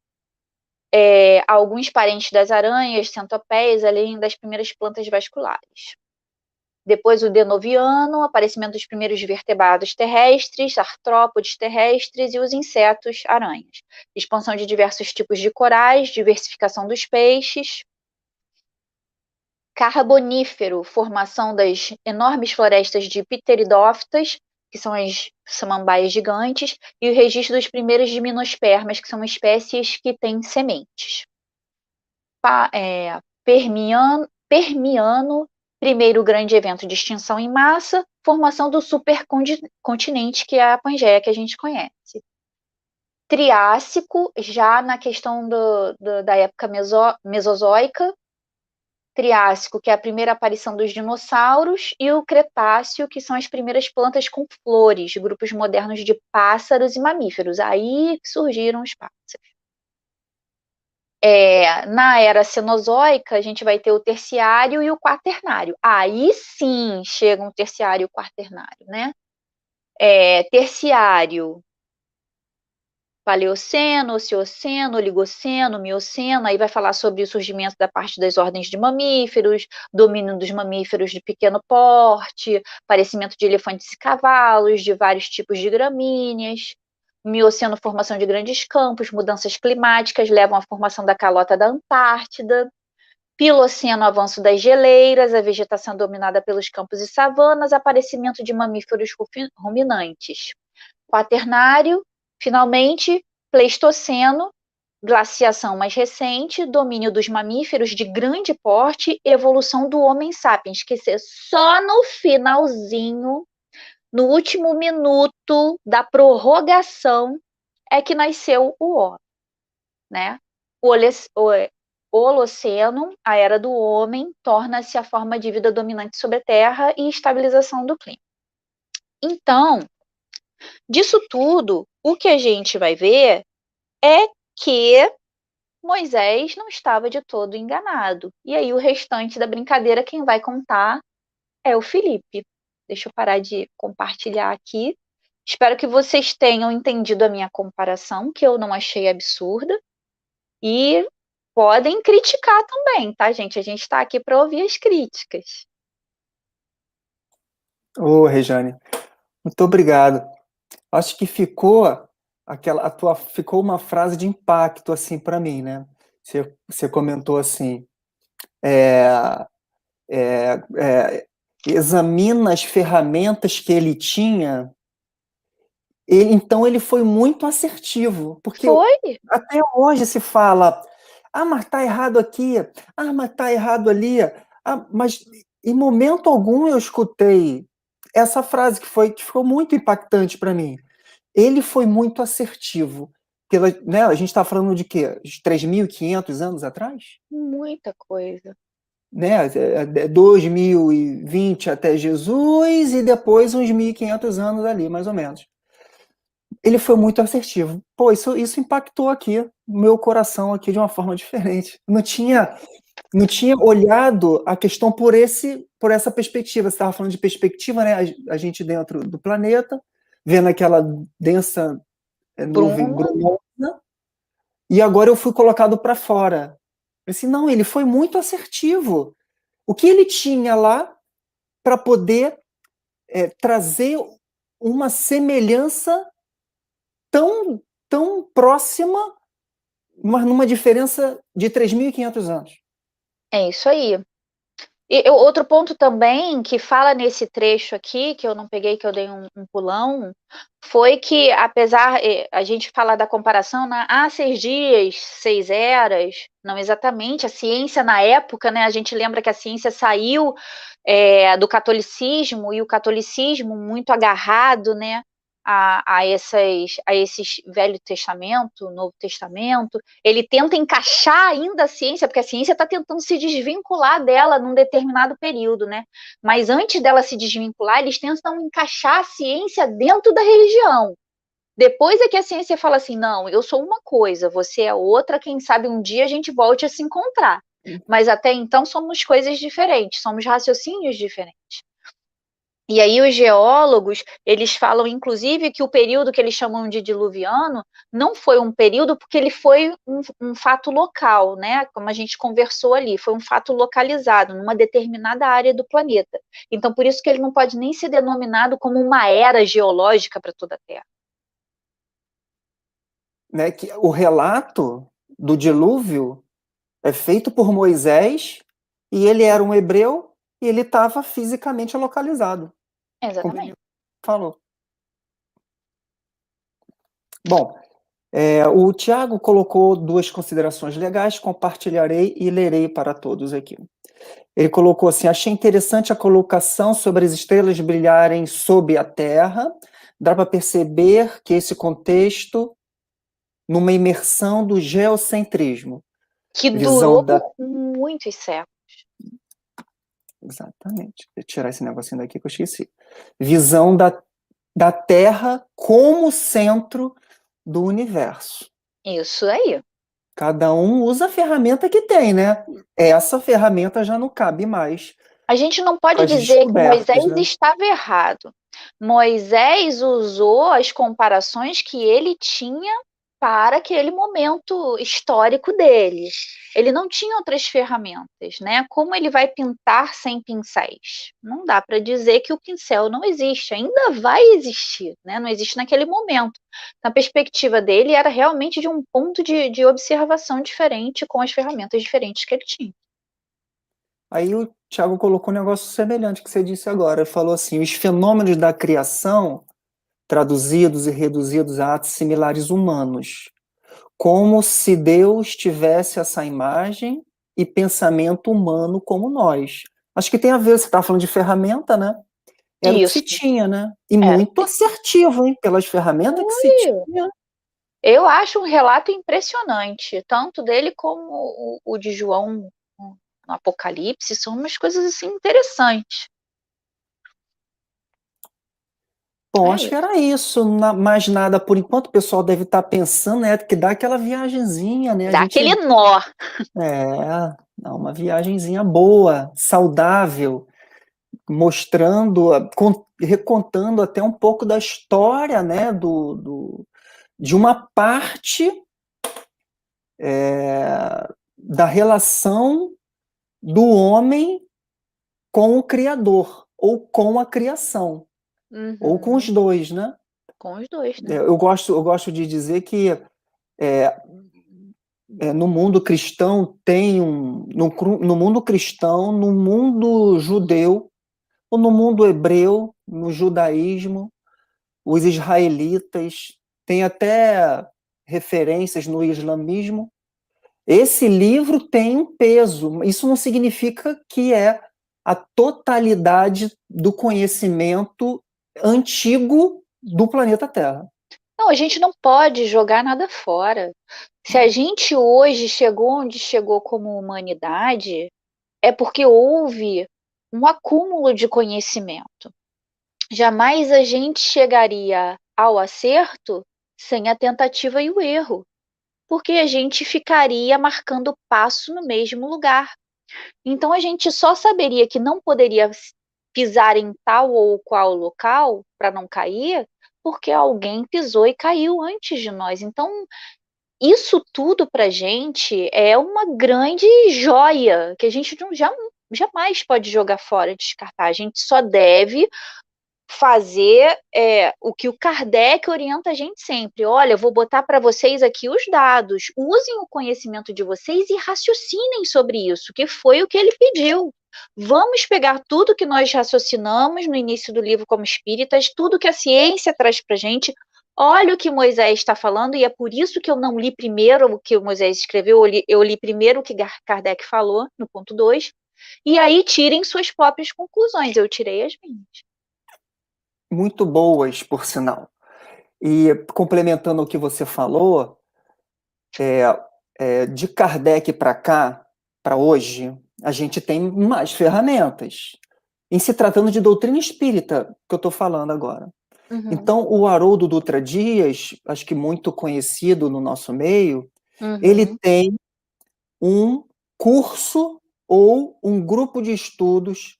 alguns parentes das aranhas, centopeias, além das primeiras plantas vasculares. Depois o Denoviano, aparecimento dos primeiros vertebrados terrestres, artrópodes terrestres e os insetos, aranhas. Expansão de diversos tipos de corais, diversificação dos peixes. Carbonífero, formação das enormes florestas de pteridófitas, que são as samambaias gigantes, e o registro dos primeiros gimnospermas, que são espécies que têm sementes. Permiano, primeiro grande evento de extinção em massa, formação do supercontinente, que é a Pangeia, que a gente conhece. Triássico, já na questão da época mesozoica. Triássico, que é a primeira aparição dos dinossauros, e o Cretáceo, que são as primeiras plantas com flores, grupos modernos de pássaros e mamíferos. Aí surgiram os pássaros. Na era Cenozoica, a gente vai ter o terciário e o quaternário. Aí sim chegam o terciário e o quaternário, né? Terciário, Paleoceno, Oceano, Oligoceno, Mioceno, aí vai falar sobre o surgimento da parte das ordens de mamíferos, domínio dos mamíferos de pequeno porte, aparecimento de elefantes e cavalos, de vários tipos de gramíneas. Mioceno, formação de grandes campos, mudanças climáticas levam à formação da calota da Antártida. Piloceno, avanço das geleiras, a vegetação dominada pelos campos e savanas, aparecimento de mamíferos ruminantes. Quaternário, finalmente, Pleistoceno, glaciação mais recente, domínio dos mamíferos de grande porte, evolução do Homo sapiens, que é só no finalzinho, no último minuto da prorrogação, é que nasceu o homem, né? O Holoceno, a era do homem, torna-se a forma de vida dominante sobre a Terra e estabilização do clima. Então, disso tudo, o que a gente vai ver é que Moisés não estava de todo enganado. E aí o restante da brincadeira, quem vai contar é o Felipe. Deixa eu parar de compartilhar aqui. Espero que vocês tenham entendido a minha comparação, que eu não achei absurda. E podem criticar também, tá, gente? A gente está aqui para ouvir as críticas. Ô, Rejane, muito obrigado. Acho que ficou ficou uma frase de impacto assim para mim, né? Você comentou assim, examina as ferramentas que ele tinha. Então ele foi muito assertivo, porque Foi? até hoje se fala, mas tá errado aqui, mas tá errado ali, mas em momento algum eu escutei essa frase que ficou muito impactante para mim. Ele foi muito assertivo. Né, a gente está falando de quê? De 3.500 anos atrás? Muita coisa. Né? 2020 até Jesus e depois uns 1.500 anos ali, mais ou menos. Ele foi muito assertivo. Pô, isso impactou aqui no meu coração aqui de uma forma diferente. Não tinha olhado a questão por essa perspectiva. Você estava falando de perspectiva, né? A gente dentro do planeta, vendo aquela densa nuvem Bruma. brumosa, e agora eu fui colocado para fora. Assim, não, ele foi muito assertivo. O que ele tinha lá para poder trazer uma semelhança tão próxima, mas numa diferença de 3.500 anos. É isso aí. E outro ponto também que fala nesse trecho aqui, que eu não peguei, que eu dei um pulão, foi que, apesar, a gente fala da comparação, né? 6 dias, 6 eras, não exatamente, a ciência na época, né? A gente lembra que a ciência saiu do catolicismo, e o catolicismo muito agarrado, né? A esses Velho Testamento, Novo Testamento, ele tenta encaixar ainda a ciência, porque a ciência está tentando se desvincular dela num determinado período, né? Mas antes dela se desvincular, eles tentam encaixar a ciência dentro da religião. Depois é que a ciência fala assim, não, eu sou uma coisa, você é outra, quem sabe um dia a gente volte a se encontrar. Mas até então somos coisas diferentes, somos raciocínios diferentes. E aí os geólogos, eles falam, inclusive, que o período que eles chamam de diluviano não foi um período porque ele foi um fato local, né? Como a gente conversou ali, foi um fato localizado numa determinada área do planeta. Então, por isso que ele não pode nem ser denominado como uma era geológica para toda a Terra. Né, que o relato do dilúvio é feito por Moisés e ele era um hebreu e ele estava fisicamente localizado, como ele Exatamente. falou. Bom, o Tiago colocou duas considerações legais, compartilharei e lerei para todos aqui. Ele colocou assim: achei interessante a colocação sobre as estrelas brilharem sob a Terra. Dá para perceber que esse contexto, numa imersão do geocentrismo, Que visão durou da. por muitos séculos. Exatamente. Vou tirar esse negocinho daqui que eu esqueci. Visão da Terra como centro do universo. Isso aí. Cada um usa a ferramenta que tem, né? Essa ferramenta já não cabe mais A gente não para pode as dizer que descobertas, Moisés né? estava errado. Moisés usou as comparações que ele tinha para aquele momento histórico dele. Ele não tinha outras ferramentas, né? Como ele vai pintar sem pincéis? Não dá para dizer que o pincel não existe, ainda vai existir, né? Não existe naquele momento. Na perspectiva dele, era realmente de um ponto de observação diferente, com as ferramentas diferentes que ele tinha. Aí o Thiago colocou um negócio semelhante que você disse agora. Ele falou assim: os fenômenos da criação, traduzidos e reduzidos a atos similares humanos, como se Deus tivesse essa imagem e pensamento humano como nós. Acho que tem a ver, você estava falando de ferramenta, né? Era o que se Isso, tinha, né? E era. muito assertivo, hein? Pelas ferramentas que se tinha. Eu acho um relato impressionante, tanto dele como o de João no Apocalipse, são umas coisas assim interessantes. Bom, É acho que isso. era isso. Mais nada por enquanto. O pessoal deve estar pensando, né? Que dá aquela viagenzinha, né? A Dá gente aquele nó. dá uma viagenzinha boa, saudável, mostrando, recontando até um pouco da história, né? De uma parte da relação do homem com o Criador, ou com a criação, ou com os Uhum. dois, né? Com os dois, né? Eu gosto de dizer que é, no mundo cristão tem no mundo cristão, no mundo judeu, ou no mundo hebreu, no judaísmo, os israelitas, tem até referências no islamismo. Esse livro tem um peso. Isso não significa que é a totalidade do conhecimento antigo do planeta Terra. Não, a gente não pode jogar nada fora. Se a gente hoje chegou onde chegou como humanidade, é porque houve um acúmulo de conhecimento. Jamais a gente chegaria ao acerto sem a tentativa e o erro, porque a gente ficaria marcando passo no mesmo lugar. Então a gente só saberia que não poderia pisar em tal ou qual local para não cair, porque alguém pisou e caiu antes de nós. Então, isso tudo para a gente é uma grande joia que a gente jamais pode jogar fora, descartar. A gente só deve fazer o que o Kardec orienta a gente sempre. Olha, eu vou botar para vocês aqui os dados. Usem o conhecimento de vocês e raciocinem sobre isso, que foi o que ele pediu. Vamos pegar tudo que nós raciocinamos no início do livro como espíritas, tudo que a ciência traz para a gente. Olha o que Moisés está falando, e é por isso que eu não li primeiro o que o Moisés escreveu, eu li primeiro o que Kardec falou, no ponto 2, e aí tirem suas próprias conclusões. Eu tirei as minhas. Muito boas, por sinal. E complementando o que você falou, de Kardec para cá, para hoje, a gente tem mais ferramentas. Em se tratando de doutrina espírita, que eu estou falando agora. Uhum. Então, o Haroldo Dutra Dias, acho que muito conhecido no nosso meio, ele Uhum. tem um curso ou um grupo de estudos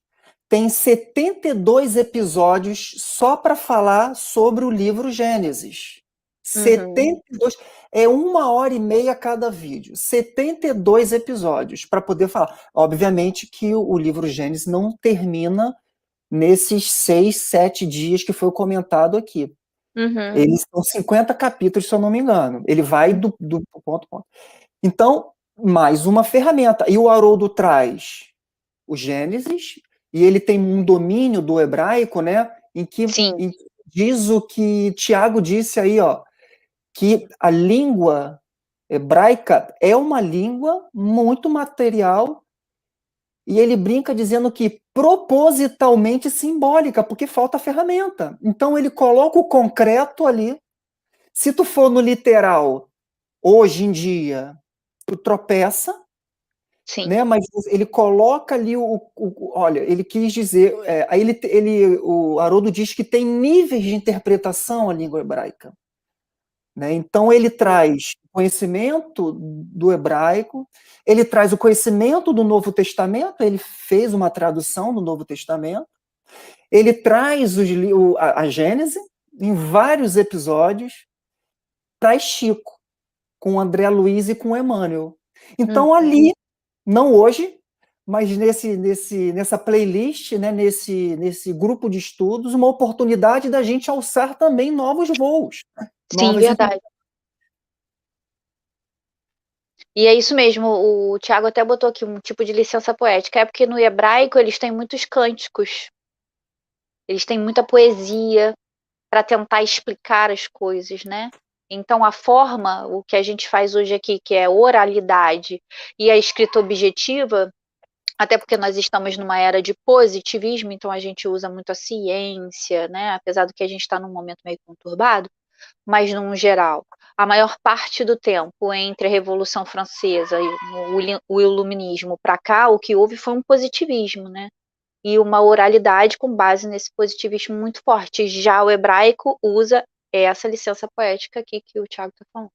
tem 72 episódios só para falar sobre o livro Gênesis. 72, é 1h30 cada vídeo. 72 episódios para poder falar. Obviamente que o livro Gênesis não termina nesses 6, 7 dias que foi comentado aqui. Eles são 50 capítulos, se eu não me engano. Ele vai do ponto a ponto. Então, mais uma ferramenta. E o Haroldo traz o Gênesis, e ele tem um domínio do hebraico, né? Em que diz o que Tiago disse aí, ó, que a língua hebraica é uma língua muito material, e ele brinca dizendo que propositalmente simbólica, porque falta ferramenta. Então ele coloca o concreto ali. Se tu for no literal, hoje em dia, tu tropeça, né? Mas ele coloca ali olha, ele quis dizer, aí o Haroldo diz que tem níveis de interpretação a língua hebraica, né? Então ele traz conhecimento do hebraico, ele traz o conhecimento do Novo Testamento, ele fez uma tradução do Novo Testamento, ele traz a Gênese em vários episódios, traz Chico com o André Luiz e com o Emmanuel. Então ali, não hoje, mas nessa playlist, né, nesse grupo de estudos, uma oportunidade da gente alçar também novos voos. Sim, verdade. E é isso mesmo, o Tiago até botou aqui um tipo de licença poética, é porque no hebraico eles têm muitos cânticos, eles têm muita poesia para tentar explicar as coisas, né? Então a forma, o que a gente faz hoje aqui, que é oralidade e a escrita objetiva, até porque nós estamos numa era de positivismo, então a gente usa muito a ciência, né? Apesar do que a gente está num momento meio conturbado, mas num geral, a maior parte do tempo entre a Revolução Francesa e o Iluminismo para cá, o que houve foi um positivismo, né? E uma oralidade com base nesse positivismo muito forte. Já o hebraico usa essa licença poética aqui que o Tiago está falando.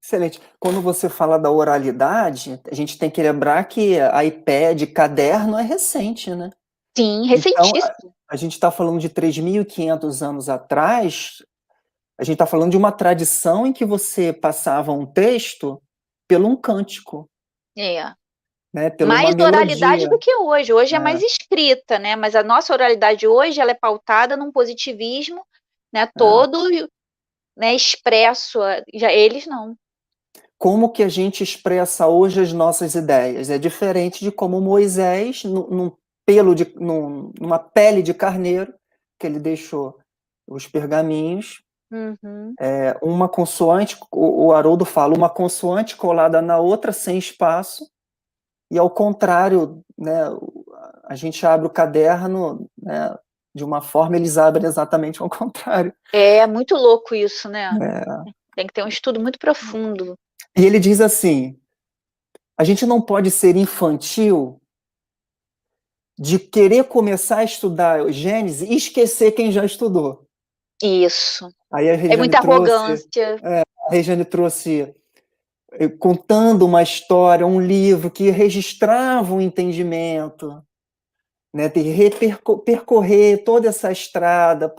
Excelente. Quando você fala da oralidade, a gente tem que lembrar que iPad, caderno é recente, né? Sim, recentíssimo. Então, a gente está falando de 3.500 anos atrás, a gente está falando de uma tradição em que você passava um texto pelo um cântico. Né, mais oralidade do que hoje. Hoje é mais escrita, né? Mas a nossa oralidade hoje ela é pautada num positivismo, né? Todo, né? Expresso. Já eles não. Como que a gente expressa hoje as nossas ideias? É diferente de como Moisés, numa pele de carneiro, que ele deixou os pergaminhos, uma consoante, o Haroldo fala, uma consoante colada na outra sem espaço, e ao contrário, né, a gente abre o caderno, né, de uma forma, eles abrem exatamente ao contrário. É muito louco isso, né? Tem que ter um estudo muito profundo. E ele diz assim, a gente não pode ser infantil de querer começar a estudar Gênesis e esquecer quem já estudou. Isso. Aí é muita arrogância. A Regiane trouxe contando uma história, um livro que registrava um entendimento, né, de percorrer toda essa estrada,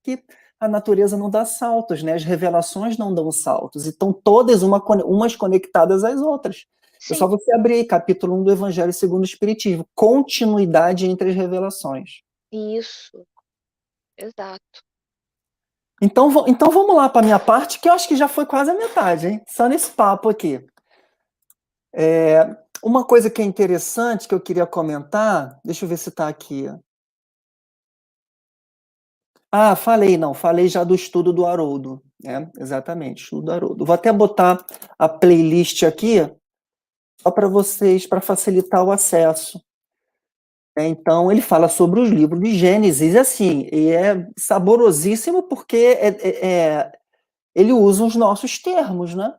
que a natureza não dá saltos, né, as revelações não dão saltos, e estão todas umas conectadas às outras. Sim. É só você abrir aí, capítulo 1 do Evangelho segundo o Espiritismo, continuidade entre as revelações. Isso, exato. Então vamos lá para a minha parte, que eu acho que já foi quase a metade, hein? Só nesse papo aqui. Uma coisa que é interessante, que eu queria comentar, deixa eu ver se está aqui. Falei já do estudo do Haroldo, né? Exatamente, estudo do Haroldo. Vou até botar a playlist aqui, só para vocês, para facilitar o acesso. Então, ele fala sobre os livros de Gênesis, assim, e é saborosíssimo porque ele usa os nossos termos, né?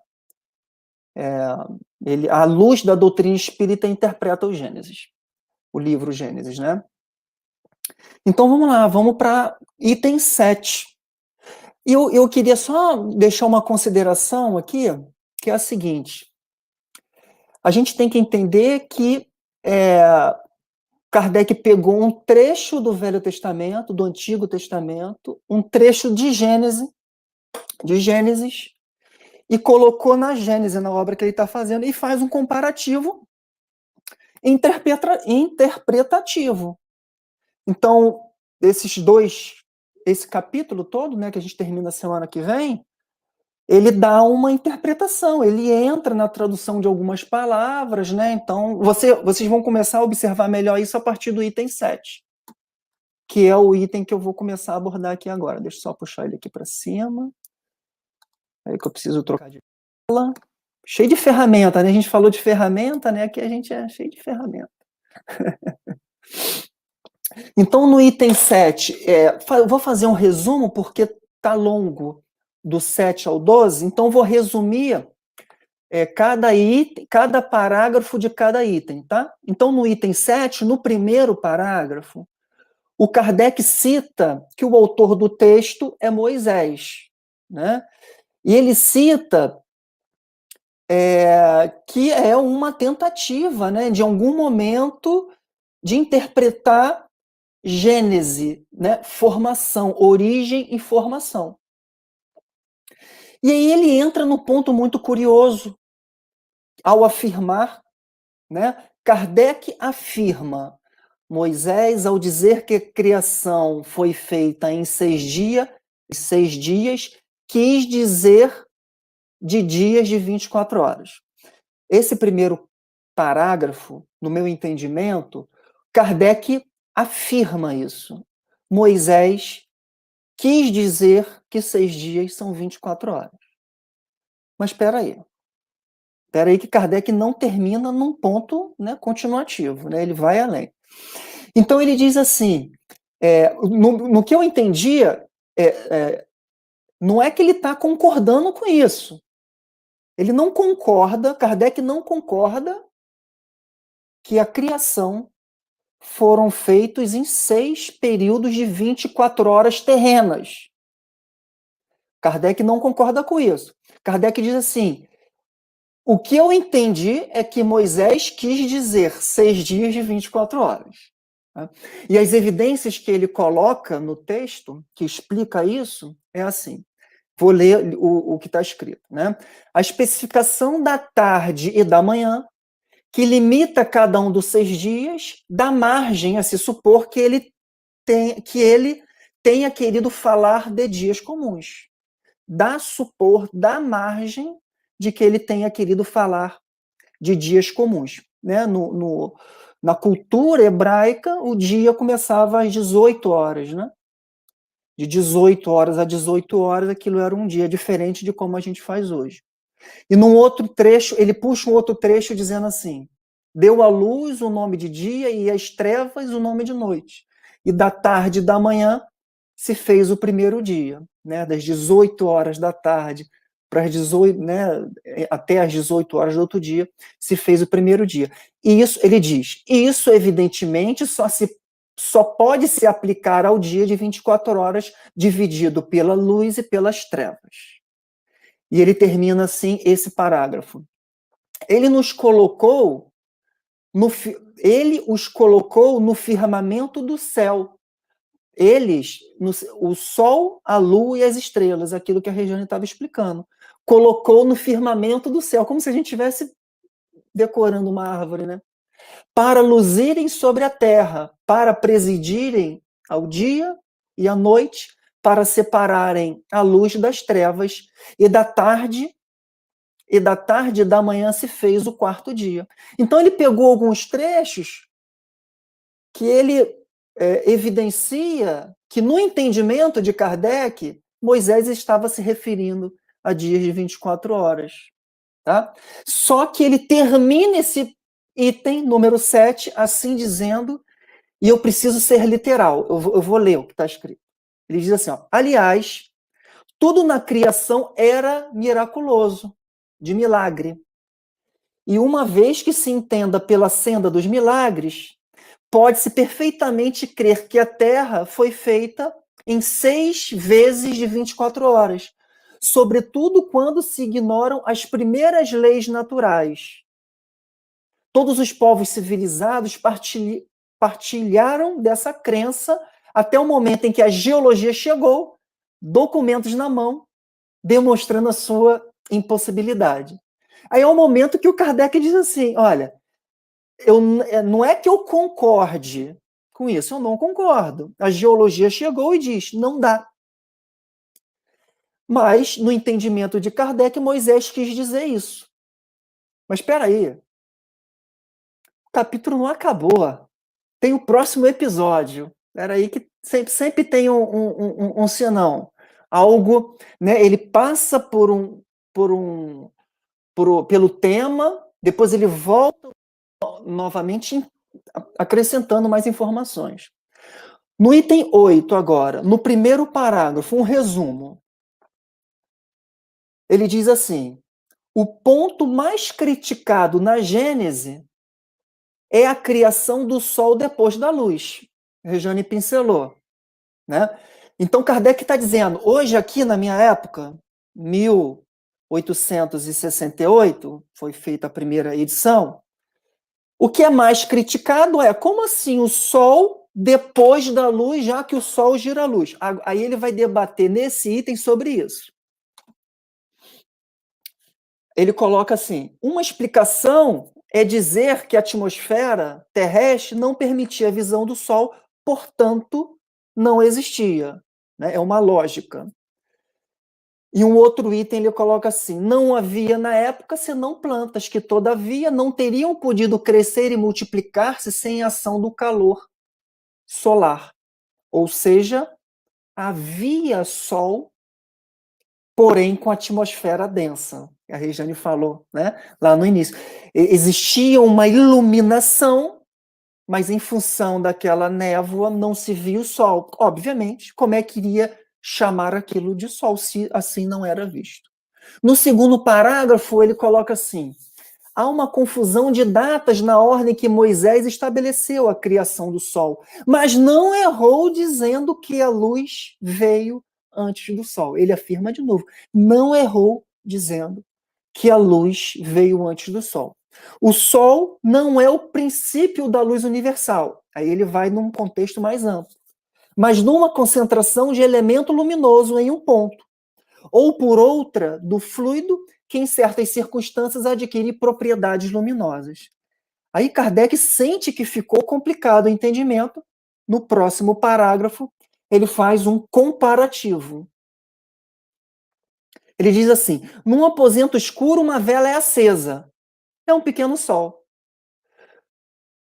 À luz da doutrina espírita, interpreta o Gênesis, o livro Gênesis, né? Então, vamos lá, vamos para item 7. E eu queria só deixar uma consideração aqui, que é a seguinte. A gente tem que entender que Kardec pegou um trecho do Velho Testamento, do Antigo Testamento, um trecho de Gênesis, e colocou na Gênesis, na obra que ele está fazendo, e faz um comparativo interpretativo. Então, esse capítulo todo, né, que a gente termina a semana que vem, ele dá uma interpretação, ele entra na tradução de algumas palavras, né? Então, vocês vão começar a observar melhor isso a partir do item 7, que é o item que eu vou começar a abordar aqui agora. Deixa eu só puxar ele aqui para cima. É que eu preciso trocar de tela. Cheio de ferramenta, né? A gente falou de ferramenta, né? Aqui a gente é cheio de ferramenta. Então, no item 7, eu vou fazer um resumo porque está longo, do 7 ao 12, então vou resumir cada parágrafo de cada item, tá? Então, no item 7, no primeiro parágrafo, o Kardec cita que o autor do texto é Moisés, né? E ele cita que é uma tentativa, né, de algum momento de interpretar Gênese, né, formação, origem e formação. E aí ele entra no ponto muito curioso ao afirmar, né, Kardec afirma, Moisés, ao dizer que a criação foi feita em 6 dias, quis dizer de dias de 24 horas. Esse primeiro parágrafo, no meu entendimento, Kardec afirma isso. Moisés quis dizer que 6 dias são 24 horas. Mas espera aí. Espera aí que Kardec não termina num ponto, né, continuativo, né? Ele vai além. Então ele diz assim, no que eu entendia, não é que ele está concordando com isso. Ele não concorda, Kardec não concorda que a criação foram feitos em 6 períodos de 24 horas terrenas. Kardec não concorda com isso. Kardec diz assim, o que eu entendi é que Moisés quis dizer 6 dias de 24 horas. E as evidências que ele coloca no texto, que explica isso, é assim. Vou ler o que está escrito, né? A especificação da tarde e da manhã, que limita cada um dos 6 dias, dá margem a se supor que ele tenha querido falar de dias comuns. Dá margem de que ele tenha querido falar de dias comuns. Né? Na cultura hebraica, o dia começava às 18 horas, né? De 18 horas a 18 horas, aquilo era um dia diferente de como a gente faz hoje. E num outro trecho, ele puxa um outro trecho dizendo assim, deu à luz o nome de dia e às trevas o nome de noite. E da tarde e da manhã se fez o primeiro dia, né? Das 18 horas da tarde para as 18, né, até às 18 horas do outro dia, se fez o primeiro dia. E isso, ele diz, isso evidentemente só pode se aplicar ao dia de 24 horas dividido pela luz e pelas trevas. E ele termina assim esse parágrafo. Ele os colocou no firmamento do céu. O sol, a lua e as estrelas, aquilo que a Regiane estava explicando. Colocou no firmamento do céu, como se a gente estivesse decorando uma árvore, né? Para luzirem sobre a terra, para presidirem ao dia e à noite, para separarem a luz das trevas, e da tarde e da manhã se fez o 4º dia. Então ele pegou alguns trechos que ele evidencia que no entendimento de Kardec, Moisés estava se referindo a dias de 24 horas. Tá? Só que ele termina esse item, número 7, assim dizendo, e eu preciso ser literal, eu vou ler o que está escrito. Ele diz assim, ó, aliás, tudo na criação era miraculoso, de milagre. E uma vez que se entenda pela senda dos milagres, pode-se perfeitamente crer que a Terra foi feita em 6 vezes de 24 horas, sobretudo quando se ignoram as primeiras leis naturais. Todos os povos civilizados partilharam dessa crença até o momento em que a geologia chegou, documentos na mão, demonstrando a sua impossibilidade. Aí é o momento que o Kardec diz assim, olha, não é que eu concorde com isso, eu não concordo. A geologia chegou e diz, não dá. Mas, no entendimento de Kardec, Moisés quis dizer isso. Mas espera aí, o capítulo não acabou. Tem o próximo episódio. Espera aí que sempre tem um senão. Algo, né? Ele passa pelo tema, depois ele volta novamente acrescentando mais informações. No item 8 agora, no primeiro parágrafo, um resumo. Ele diz assim, o ponto mais criticado na Gênese é a criação do Sol depois da luz. Rejane pincelou, né? Então Kardec está dizendo, hoje aqui na minha época, 1868, foi feita a primeira edição, o que é mais criticado é como assim o Sol depois da luz, já que o Sol gira a luz. Aí ele vai debater nesse item sobre isso. Ele coloca assim, uma explicação é dizer que a atmosfera terrestre não permitia a visão do Sol, portanto, não existia. Né? É uma lógica. E um outro item ele coloca assim, não havia na época senão plantas que, todavia, não teriam podido crescer e multiplicar-se sem a ação do calor solar. Ou seja, havia Sol, porém com atmosfera densa. A Regiane falou, né, lá no início. Existia uma iluminação, mas em função daquela névoa não se via o Sol. Obviamente, como é que iria chamar aquilo de Sol se assim não era visto? No segundo parágrafo, ele coloca assim, há uma confusão de datas na ordem que Moisés estabeleceu a criação do Sol, mas não errou dizendo que a luz veio antes do Sol. Ele afirma de novo, não errou dizendo que a luz veio antes do Sol. O Sol não é o princípio da luz universal. Aí ele vai num contexto mais amplo. Mas numa concentração de elemento luminoso em um ponto, ou por outra, do fluido que em certas circunstâncias adquire propriedades luminosas. Aí Kardec sente que ficou complicado o entendimento. No próximo parágrafo, ele faz um comparativo. Ele diz assim, num aposento escuro, uma vela é acesa. É um pequeno sol.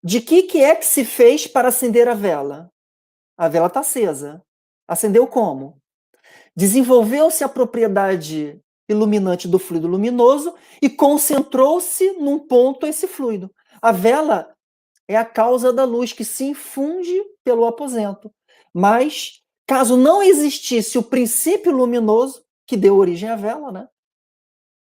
De que é que se fez para acender a vela? A vela está acesa. Acendeu como? Desenvolveu-se a propriedade iluminante do fluido luminoso e concentrou-se num ponto esse fluido. A vela é a causa da luz que se infunde pelo aposento. Mas, caso não existisse o princípio luminoso que deu origem à vela, né?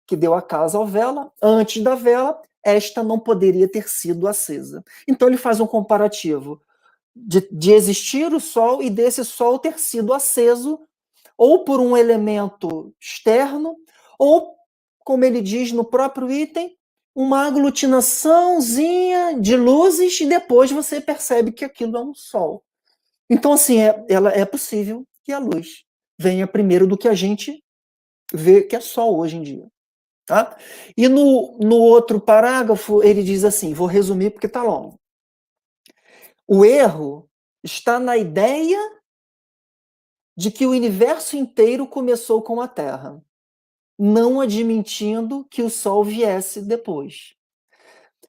Que deu a causa à vela, antes da vela, esta não poderia ter sido acesa. Então ele faz um comparativo de existir o Sol e desse Sol ter sido aceso ou por um elemento externo, ou, como ele diz no próprio item, uma aglutinaçãozinha de luzes e depois você percebe que aquilo é um Sol. Então, assim, é possível que a luz venha primeiro do que a gente vê que é Sol hoje em dia. Tá? E no outro parágrafo, ele diz assim, vou resumir porque está longo. O erro está na ideia de que o universo inteiro começou com a Terra, não admitindo que o Sol viesse depois.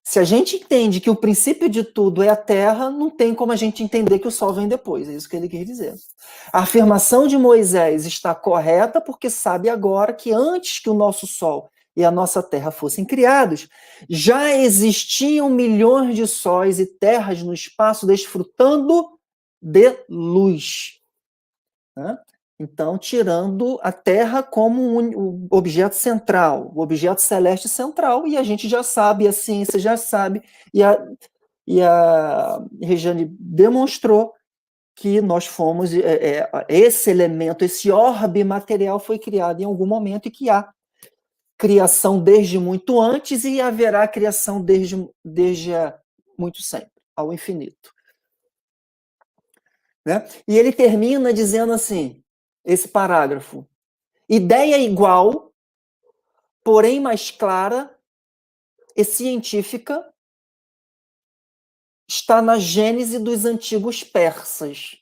Se a gente entende que o princípio de tudo é a Terra, não tem como a gente entender que o Sol vem depois, é isso que ele quer dizer. A afirmação de Moisés está correta porque sabe agora que antes que o nosso Sol e a nossa Terra fossem criados, já existiam milhões de sóis e terras no espaço desfrutando de luz. Né? Então, tirando a Terra como um objeto central, o objeto celeste central, e a gente já sabe, a ciência já sabe, e a Regiane demonstrou que nós fomos, esse elemento, esse orbe material foi criado em algum momento e que há criação desde muito antes e haverá criação desde muito sempre, ao infinito. né? E ele termina dizendo assim, esse parágrafo: ideia igual, porém mais clara e científica, está na gênese dos antigos persas.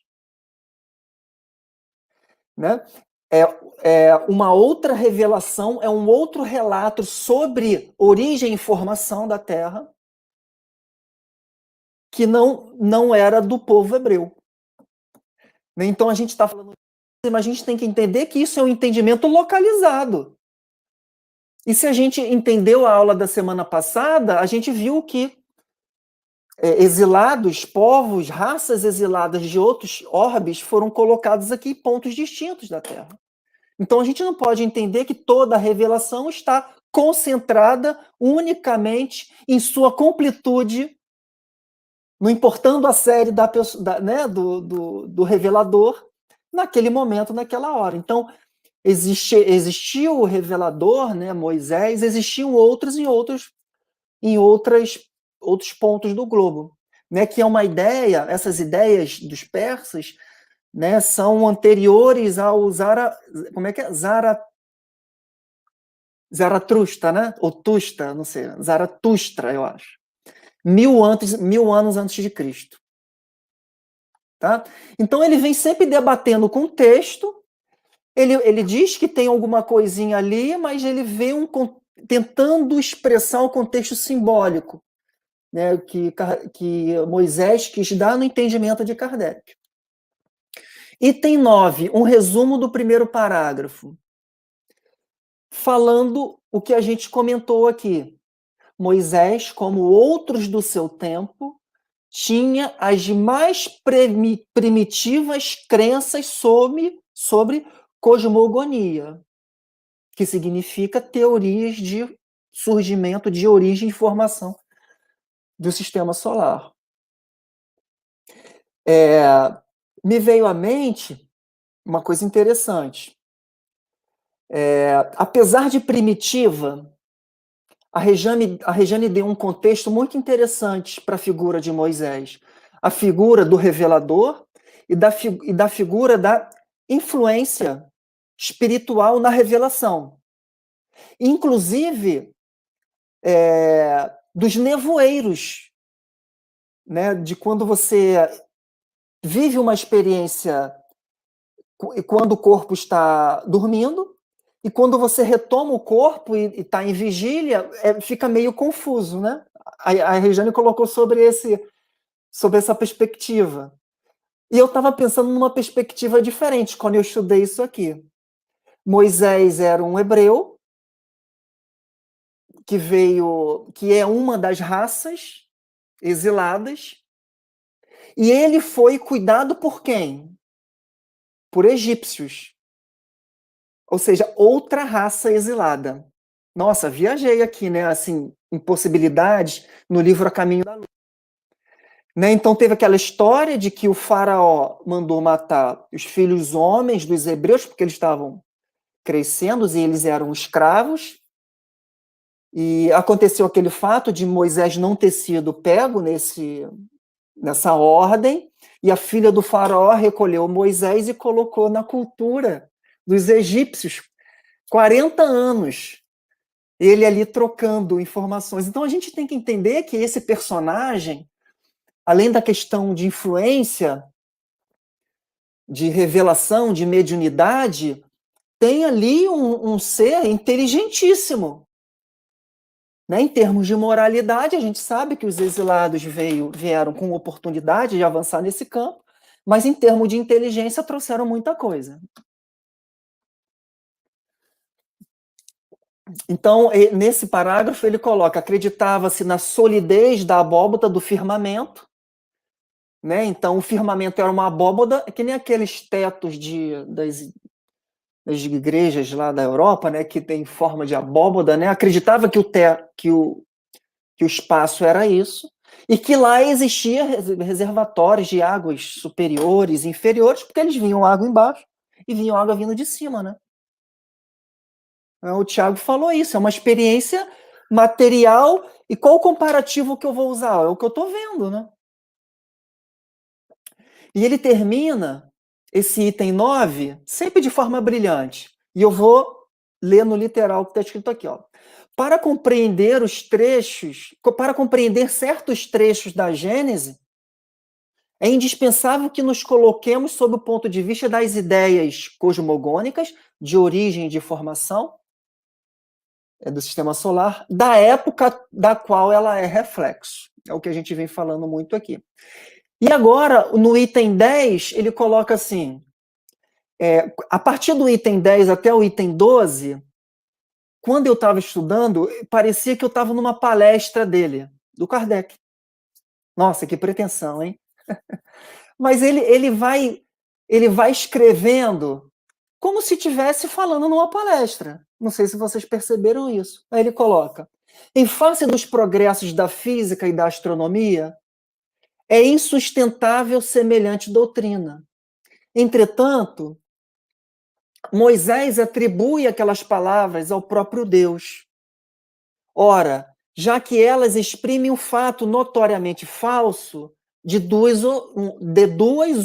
Né? É uma outra revelação, é um outro relato sobre origem e formação da Terra, que não era do povo hebreu. Então a gente está falando, mas a gente tem que entender que isso é um entendimento localizado. E se a gente entendeu a aula da semana passada, a gente viu que exilados, povos, raças exiladas de outros orbes foram colocados aqui em pontos distintos da Terra. Então a gente não pode entender que toda a revelação está concentrada unicamente em sua completude, não importando a série né, do revelador, naquele momento, naquela hora. Então, existiu o revelador, né, Moisés, existiam outros outros pontos do globo, né, que é uma ideia, essas ideias dos persas, né, são anteriores ao Zaratustra, né? Ou Tustra, não sei, Zaratustra, eu acho. 1000 anos antes de Cristo. Tá? Então ele vem sempre debatendo o contexto, ele diz que tem alguma coisinha ali, mas ele vê tentando expressar o contexto simbólico, né, que Moisés quis dar no entendimento de Kardec. Item 9, um resumo do primeiro parágrafo. Falando o que a gente comentou aqui. Moisés, como outros do seu tempo, tinha as mais primitivas crenças sobre cosmogonia, que significa teorias de surgimento, de origem e formação do sistema solar. Me veio à mente uma coisa interessante. Apesar de primitiva, a Rejane deu um contexto muito interessante para a figura de Moisés. A figura do revelador e da figura da influência espiritual na revelação. Inclusive, dos nevoeiros, né? De quando você vive uma experiência quando o corpo está dormindo, e quando você retoma o corpo e está em vigília, fica meio confuso, né? A Regiane colocou sobre essa perspectiva. E eu estava pensando numa perspectiva diferente quando eu estudei isso aqui. Moisés era um hebreu que é uma das raças exiladas, e ele foi cuidado por quem? Por egípcios. Ou seja, outra raça exilada. Nossa, viajei aqui, né? Assim, em possibilidades no livro A Caminho da Luz. Né? Então teve aquela história de que o faraó mandou matar os filhos homens dos hebreus, porque eles estavam crescendo e eles eram escravos. E aconteceu aquele fato de Moisés não ter sido pego nessa ordem, e a filha do faraó recolheu Moisés e colocou na cultura dos egípcios. 40 anos ele ali trocando informações. Então a gente tem que entender que esse personagem, além da questão de influência, de revelação, de mediunidade, tem ali um ser inteligentíssimo. Né? Em termos de moralidade, a gente sabe que os exilados vieram com oportunidade de avançar nesse campo, mas em termos de inteligência trouxeram muita coisa. Então, nesse parágrafo, ele coloca: acreditava-se na solidez da abóboda do firmamento, né? Então, o firmamento era uma abóboda, que nem aqueles tetos das igrejas lá da Europa, né? Que tem forma de abóboda, né? Acreditava que o espaço era isso, e que lá existia reservatórios de águas superiores e inferiores, porque eles vinham água embaixo e vinham água vindo de cima, né? O Tiago falou isso, é uma experiência material, e qual o comparativo que eu vou usar? É o que eu estou vendo, né? E ele termina esse item 9 sempre de forma brilhante. E eu vou ler no literal o que está escrito aqui. Ó. Para compreender os trechos, para compreender certos trechos da Gênese, é indispensável que nos coloquemos sob o ponto de vista das ideias cosmogônicas, de origem e de formação, do sistema solar, da época da qual ela é reflexo. É o que a gente vem falando muito aqui. E agora, no item 10, ele coloca assim, a partir do item 10 até o item 12, quando eu estava estudando, parecia que eu estava numa palestra dele, do Kardec. Nossa, que pretensão, hein? Mas ele vai escrevendo como se estivesse falando numa palestra. Não sei se vocês perceberam isso. Aí ele coloca: em face dos progressos da física e da astronomia, é insustentável semelhante doutrina. Entretanto, Moisés atribui aquelas palavras ao próprio Deus. Ora, já que elas exprimem um fato notoriamente falso, de duas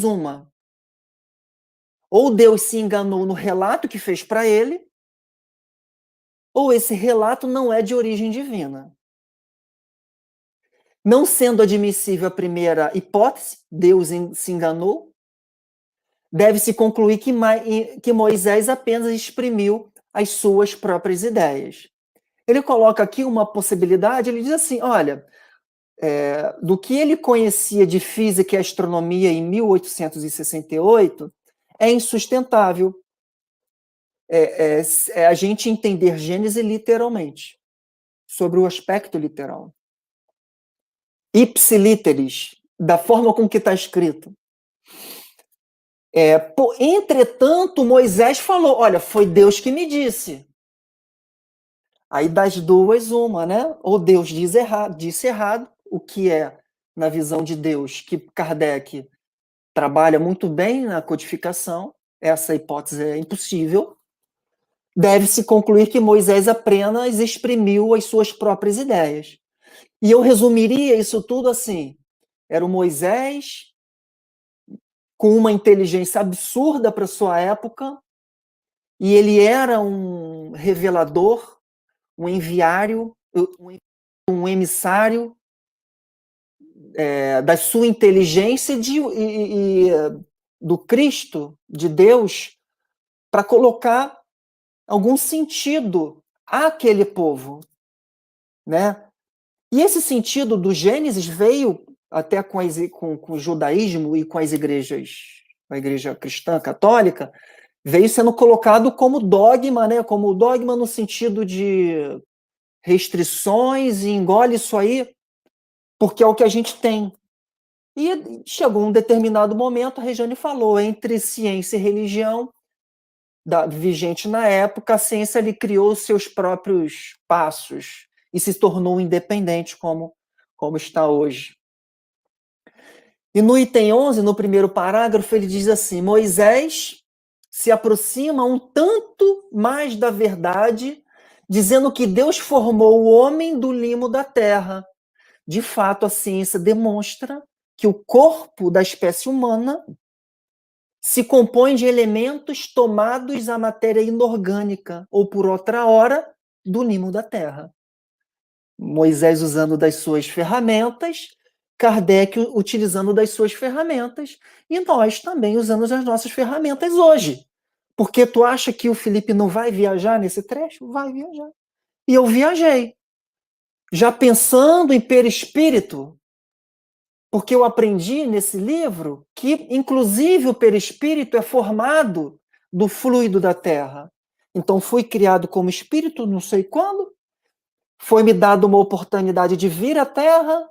uma. Ou Deus se enganou no relato que fez para ele, ou esse relato não é de origem divina. Não sendo admissível a primeira hipótese, Deus se enganou, deve-se concluir que Moisés apenas exprimiu as suas próprias ideias. Ele coloca aqui uma possibilidade, ele diz assim, olha, do que ele conhecia de física e astronomia em 1868, é insustentável a gente entender Gênese literalmente, sobre o aspecto literal. Ipsiliteris, da forma com que está escrito. Entretanto, Moisés falou, olha, foi Deus que me disse. Aí das duas, uma, né? Ou Deus disse errado, o que é, na visão de Deus, que Kardec trabalha muito bem na codificação, essa hipótese é impossível. Deve-se concluir que Moisés apenas exprimiu as suas próprias ideias. E eu resumiria isso tudo assim, era o Moisés com uma inteligência absurda para sua época, e ele era um revelador, um enviário, um emissário da sua inteligência e do Cristo, de Deus, para colocar algum sentido àquele povo, né? E esse sentido do Gênesis veio até com o judaísmo e com as igrejas, a igreja cristã católica, veio sendo colocado como dogma, né? Como dogma no sentido de restrições, e engole isso aí, porque é o que a gente tem. E chegou um determinado momento, a Regiane falou, entre ciência e religião, vigente na época, a ciência ali criou os seus próprios passos e se tornou independente como está hoje. E no item 11, no primeiro parágrafo, ele diz assim, Moisés se aproxima um tanto mais da verdade, dizendo que Deus formou o homem do limo da terra. De fato, a ciência demonstra que o corpo da espécie humana se compõe de elementos tomados da matéria inorgânica, ou por outra hora, do limo da terra. Moisés usando das suas ferramentas, Kardec utilizando das suas ferramentas, e nós também usando as nossas ferramentas hoje. Porque tu acha que o Felipe não vai viajar nesse trecho? Vai viajar. E eu viajei. Já pensando em perispírito, porque eu aprendi nesse livro que, inclusive, o perispírito é formado do fluido da Terra. Então, fui criado como espírito, não sei quando, foi-me dada uma oportunidade de vir à Terra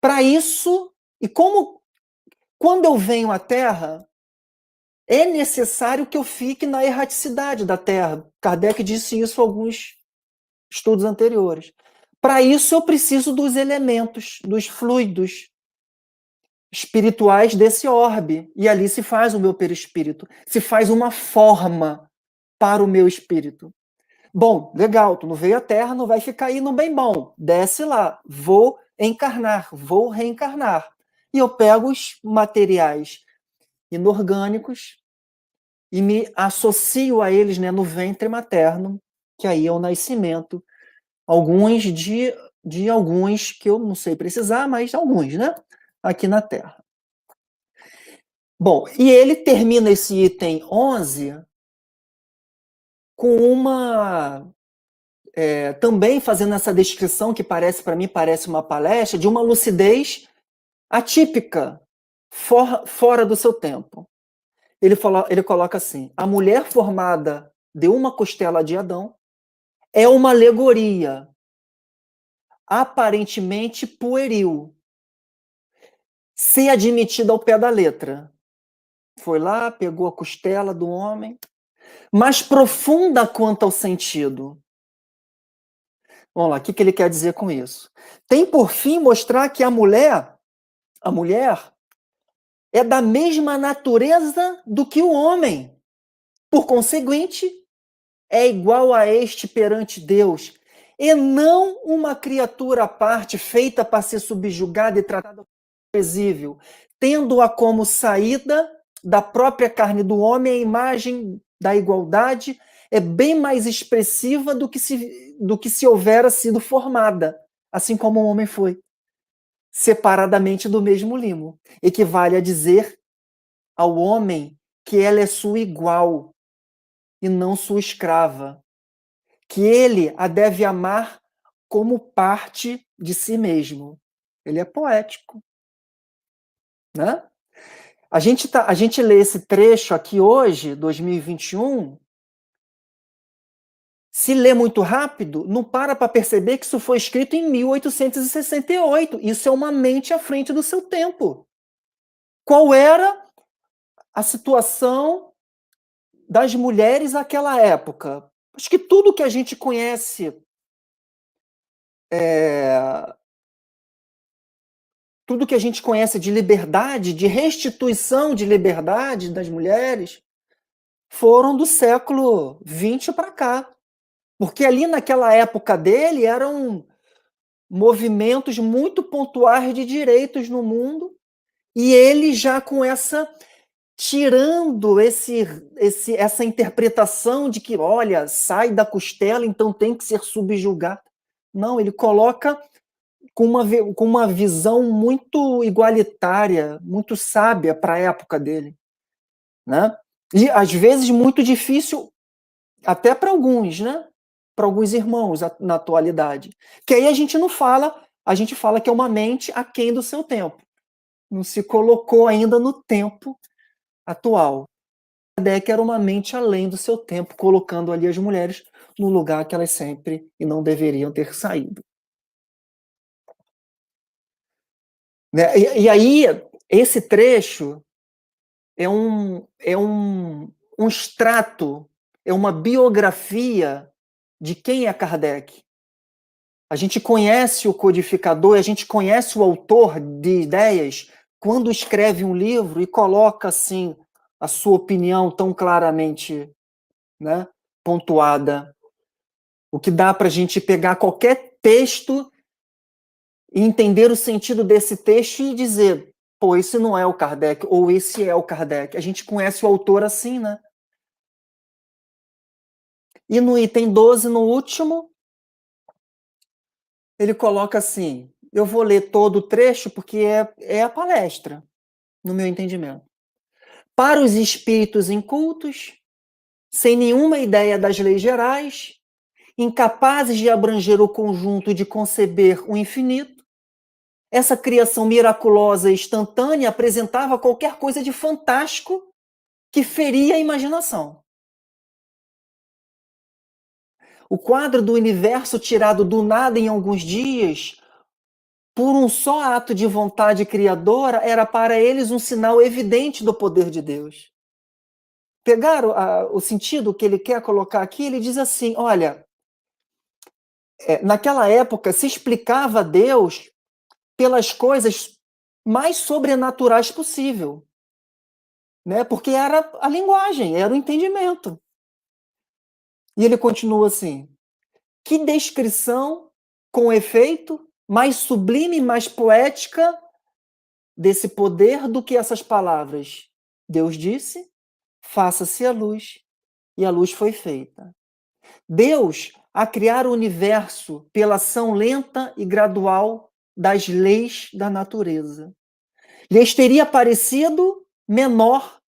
para isso, e quando eu venho à Terra, é necessário que eu fique na erraticidade da Terra. Kardec disse isso em alguns estudos anteriores. Para isso, eu preciso dos elementos, dos fluidos espirituais desse orbe. E ali se faz o meu perispírito. Se faz uma forma para o meu espírito. Bom, legal, tu não veio à Terra, não vai ficar aí no bem bom. Desce lá, vou encarnar, vou reencarnar. E eu pego os materiais inorgânicos e me associo a eles, né, no ventre materno, que aí é o nascimento. Alguns de alguns que eu não sei precisar, mas alguns, né? Aqui na Terra. Bom, e ele termina esse item 11 com uma... também fazendo essa descrição que parece, para mim, parece uma palestra, de uma lucidez atípica, fora do seu tempo. Ele coloca assim: a mulher formada de uma costela de Adão é uma alegoria aparentemente pueril, se admitida ao pé da letra. Foi lá, pegou a costela do homem, mas profunda quanto ao sentido. Vamos lá, o que ele quer dizer com isso? Tem por fim mostrar que a mulher é da mesma natureza do que o homem. Por conseguinte, é igual a este perante Deus, e não uma criatura à parte, feita para ser subjugada e tratada como desprezível, tendo-a como saída da própria carne do homem, a imagem da igualdade é bem mais expressiva do que se houvera sido formada, assim como o homem foi, separadamente do mesmo limo. Equivale a dizer ao homem que ela é sua igual e não sua escrava, que ele a deve amar como parte de si mesmo. Ele é poético, né? A gente lê esse trecho aqui hoje, 2021, se lê muito rápido, não para perceber que isso foi escrito em 1868. Isso é uma mente à frente do seu tempo. Qual era a situação das mulheres naquela época? Acho que tudo que a gente conhece tudo que a gente conhece de liberdade, de restituição de liberdade das mulheres, foram do século XX para cá. Porque ali naquela época dele eram movimentos muito pontuais de direitos no mundo, e ele já com tirando essa interpretação de que, olha, sai da costela, então tem que ser subjugado. Não, ele coloca com uma visão muito igualitária, muito sábia para a época dele, né? E às vezes muito difícil até para alguns, né? Para alguns irmãos na atualidade. Que aí a gente não fala, a gente fala que é uma mente aquém do seu tempo. Não se colocou ainda no tempo atual. Kardec era uma mente além do seu tempo, colocando ali as mulheres no lugar que elas sempre e não deveriam ter saído. Né? E aí, esse trecho é um extrato, é uma biografia de quem é Kardec. A gente conhece o codificador, a gente conhece o autor de ideias quando escreve um livro e coloca assim a sua opinião tão claramente, né, pontuada. O que dá para a gente pegar qualquer texto e entender o sentido desse texto e dizer, pô, esse não é o Kardec, ou esse é o Kardec. A gente conhece o autor assim, né? E no item 12, no último, ele coloca assim, eu vou ler todo o trecho porque é a palestra, no meu entendimento. Para os espíritos incultos, sem nenhuma ideia das leis gerais, incapazes de abranger o conjunto e de conceber o infinito, essa criação miraculosa e instantânea apresentava qualquer coisa de fantástico que feria a imaginação. O quadro do universo tirado do nada em alguns dias, por um só ato de vontade criadora, era para eles um sinal evidente do poder de Deus. Pegaram o sentido que ele quer colocar aqui? Ele diz assim, olha, naquela época se explicava Deus pelas coisas mais sobrenaturais possível, né? Porque era a linguagem, era o entendimento. E ele continua assim, que descrição, com efeito, mais sublime, mais poética desse poder do que essas palavras. Deus disse: faça-se a luz, e a luz foi feita. Deus, a criar o universo pela ação lenta e gradual das leis da natureza, lhes teria parecido menor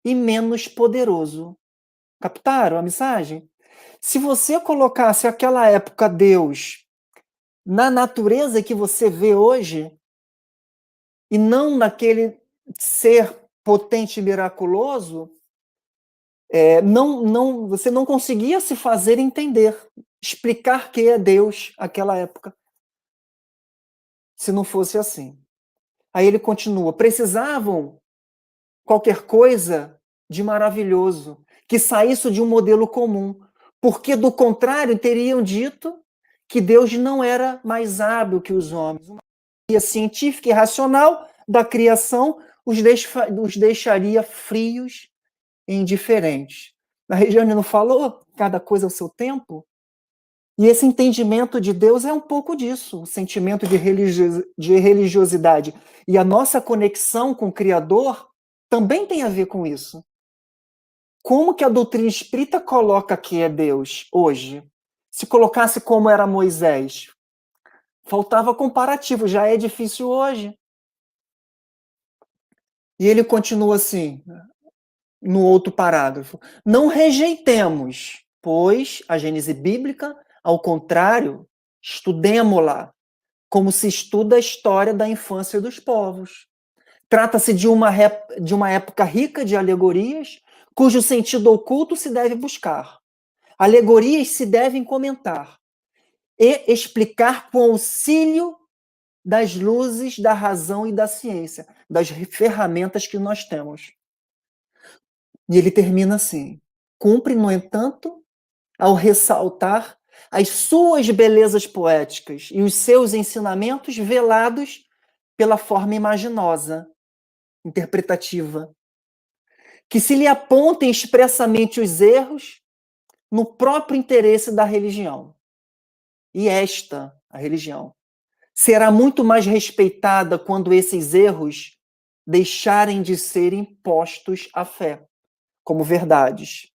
e menos poderoso. Captaram a mensagem? Se você colocasse aquela época Deus na natureza que você vê hoje, e não naquele ser potente e miraculoso, você não conseguia se fazer entender, explicar que é Deus aquela época, se não fosse assim. Aí ele continua: precisavam qualquer coisa de maravilhoso, que saísse de um modelo comum, porque do contrário teriam dito que Deus não era mais hábil que os homens. Uma teoria científica e racional da criação os deixaria frios e indiferentes. A Regiane não falou cada coisa ao seu tempo? E esse entendimento de Deus é um pouco disso, o sentimento de religiosidade. E a nossa conexão com o Criador também tem a ver com isso. Como que a doutrina espírita coloca que é Deus hoje? Se colocasse como era Moisés, faltava comparativo, já é difícil hoje. E ele continua assim, no outro parágrafo: não rejeitemos, pois, a Gênese bíblica, ao contrário, estudemo-la, como se estuda a história da infância dos povos. Trata-se de uma época rica de alegorias, cujo sentido oculto se deve buscar. Alegorias se devem comentar e explicar com auxílio das luzes da razão e da ciência, das ferramentas que nós temos. E ele termina assim: cumpre, no entanto, ao ressaltar as suas belezas poéticas e os seus ensinamentos velados pela forma imaginosa, interpretativa, que se lhe apontem expressamente os erros no próprio interesse da religião. E esta, a religião, será muito mais respeitada quando esses erros deixarem de ser impostos à fé como verdades.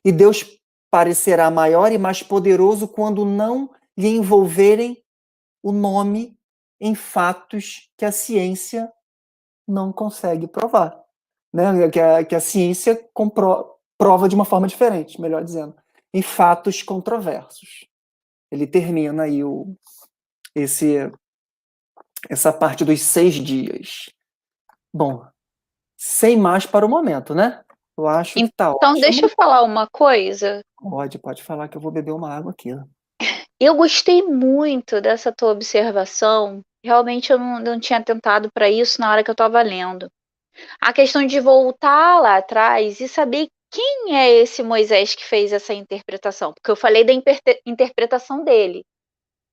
E Deus parecerá maior e mais poderoso quando não lhe envolverem o nome em fatos que a ciência não consegue provar. Né? Que a ciência prova de uma forma diferente, melhor dizendo, em fatos controversos. Ele termina aí essa parte dos 6 dias. Bom, sem mais para o momento, né? Eu acho que tá Então, deixa eu ótimo. falar uma coisa. Pode falar que eu vou beber uma água aqui. Eu gostei muito dessa tua observação. Realmente eu não tinha tentado para isso na hora que eu estava lendo. A questão de voltar lá atrás e saber quem é esse Moisés que fez essa interpretação. Porque eu falei da interpretação dele.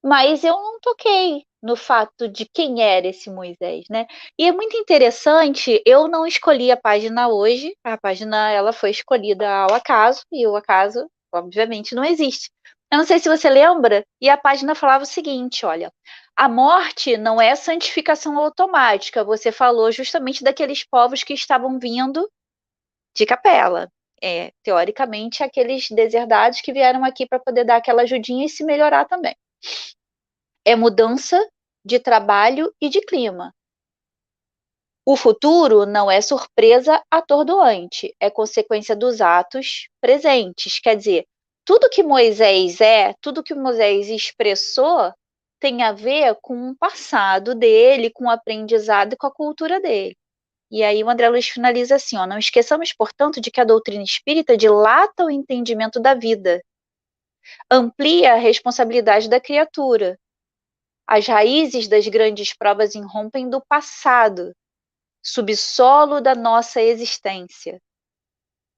Mas eu não toquei no fato de quem era esse Moisés, né? E é muito interessante, eu não escolhi a página hoje, a página ela foi escolhida ao acaso, e o acaso, obviamente, não existe. Eu não sei se você lembra, e a página falava o seguinte, olha, a morte não é santificação automática, você falou justamente daqueles povos que estavam vindo de Capela. Teoricamente, aqueles deserdados que vieram aqui para poder dar aquela ajudinha e se melhorar também. É mudança de trabalho e de clima. O futuro não é surpresa atordoante, é consequência dos atos presentes. Quer dizer, tudo que Moisés tudo que Moisés expressou tem a ver com o passado dele, com o aprendizado e com a cultura dele. E aí o André Luiz finaliza assim, ó, não esqueçamos, portanto, de que a doutrina espírita dilata o entendimento da vida, amplia a responsabilidade da criatura. As raízes das grandes provas irrompem do passado, subsolo da nossa existência.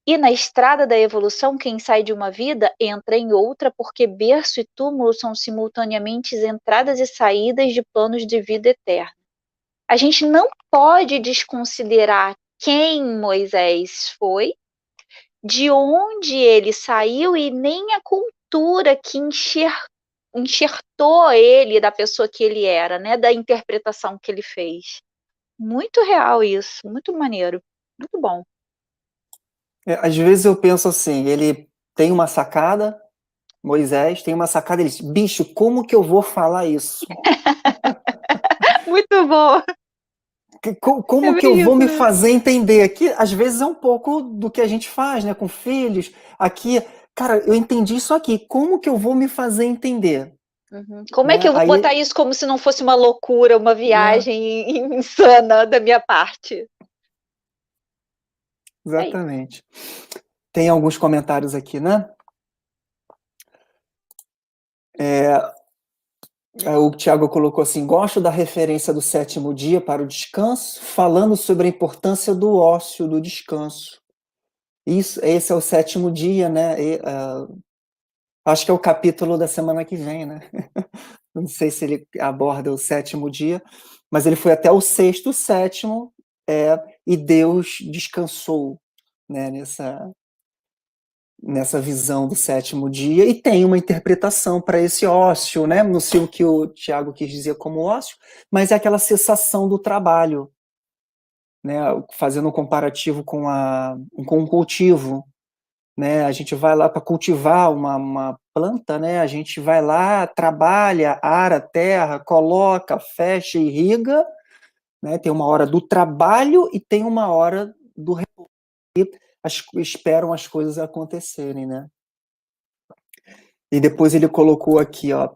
E na estrada da evolução, quem sai de uma vida entra em outra, porque berço e túmulo são simultaneamente entradas e saídas de planos de vida eterna. A gente não pode desconsiderar quem Moisés foi, de onde ele saiu e nem a cultura que enxertou ele da pessoa que ele era, né, da interpretação que ele fez. Muito real isso, muito maneiro. Muito bom. Às vezes eu penso assim, ele tem uma sacada, Moisés tem uma sacada, ele diz, bicho, como que eu vou falar isso? Muito bom. É Como que eu bem vou isso, me né? fazer entender? Aqui, às vezes, é um pouco do que a gente faz, né, com filhos. Aqui, cara, eu entendi isso aqui. Como que eu vou me fazer entender? Uhum. Como é que Né? eu vou botar Aí, isso como se não fosse uma loucura, uma né, viagem insana da minha parte? É isso. exatamente. Tem alguns comentários aqui, né? O Tiago colocou assim: gosto da referência do sétimo dia para o descanso, falando sobre a importância do ócio, do descanso. Isso, esse é o sétimo dia, né? Acho que é o capítulo da semana que vem, né? Não sei se ele aborda o sétimo dia, mas ele foi até o sexto, o sétimo, e Deus descansou, né, nessa visão do sétimo dia, e tem uma interpretação para esse ócio, né? Não sei o que o Tiago quis dizer como ócio, mas é aquela cessação do trabalho, né? Fazendo um comparativo com o cultivo, né? A gente vai lá para cultivar uma planta, né? A gente vai lá, trabalha, ara a terra, coloca, fecha, irriga, né? Tem uma hora do trabalho e tem uma hora do repouso. Esperam as coisas acontecerem, né? E depois ele colocou aqui, ó,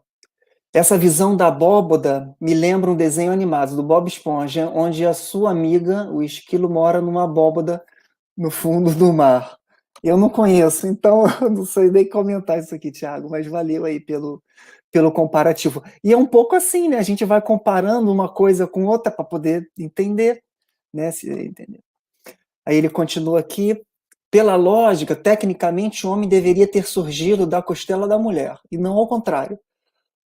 essa visão da abóboda me lembra um desenho animado do Bob Esponja, onde a sua amiga, o esquilo, mora numa abóboda no fundo do mar. Eu não conheço, então eu não sei nem comentar isso aqui, Thiago, mas valeu aí pelo comparativo. E é um pouco assim, né? A gente vai comparando uma coisa com outra para poder entender, né? Entender. Aí ele continua aqui. Pela lógica, tecnicamente, o homem deveria ter surgido da costela da mulher, e não ao contrário,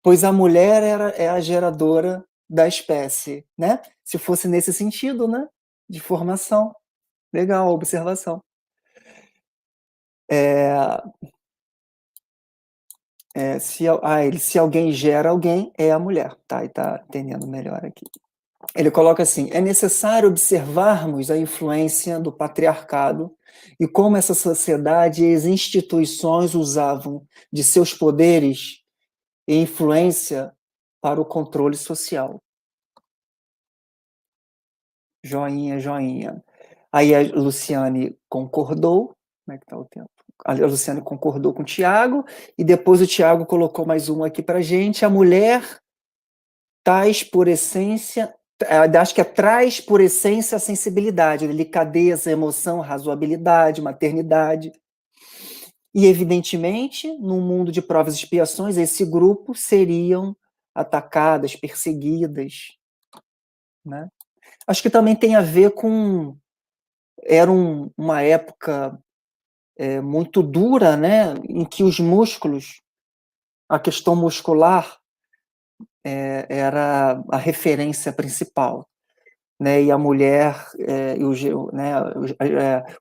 pois a mulher é a geradora da espécie, né? Se fosse nesse sentido, né? De formação. Legal, observação. Se alguém gera alguém, é a mulher. Tá, e tá entendendo melhor aqui. Ele coloca assim: é necessário observarmos a influência do patriarcado e como essa sociedade e as instituições usavam de seus poderes e influência para o controle social. Joinha, joinha. Aí a Luciane concordou. Como é que está o tempo? A Luciane concordou com o Tiago, e depois o Tiago colocou mais um aqui para a gente. A mulher traz por essência, acho que traz por essência a sensibilidade, a delicadeza, a emoção, a razoabilidade, maternidade. E, evidentemente, num mundo de provas e expiações, esse grupo seriam atacadas, perseguidas. Né? Acho que também tem a ver com... Era uma época muito dura, né, em que os músculos, a questão muscular era a referência principal, né, e a mulher,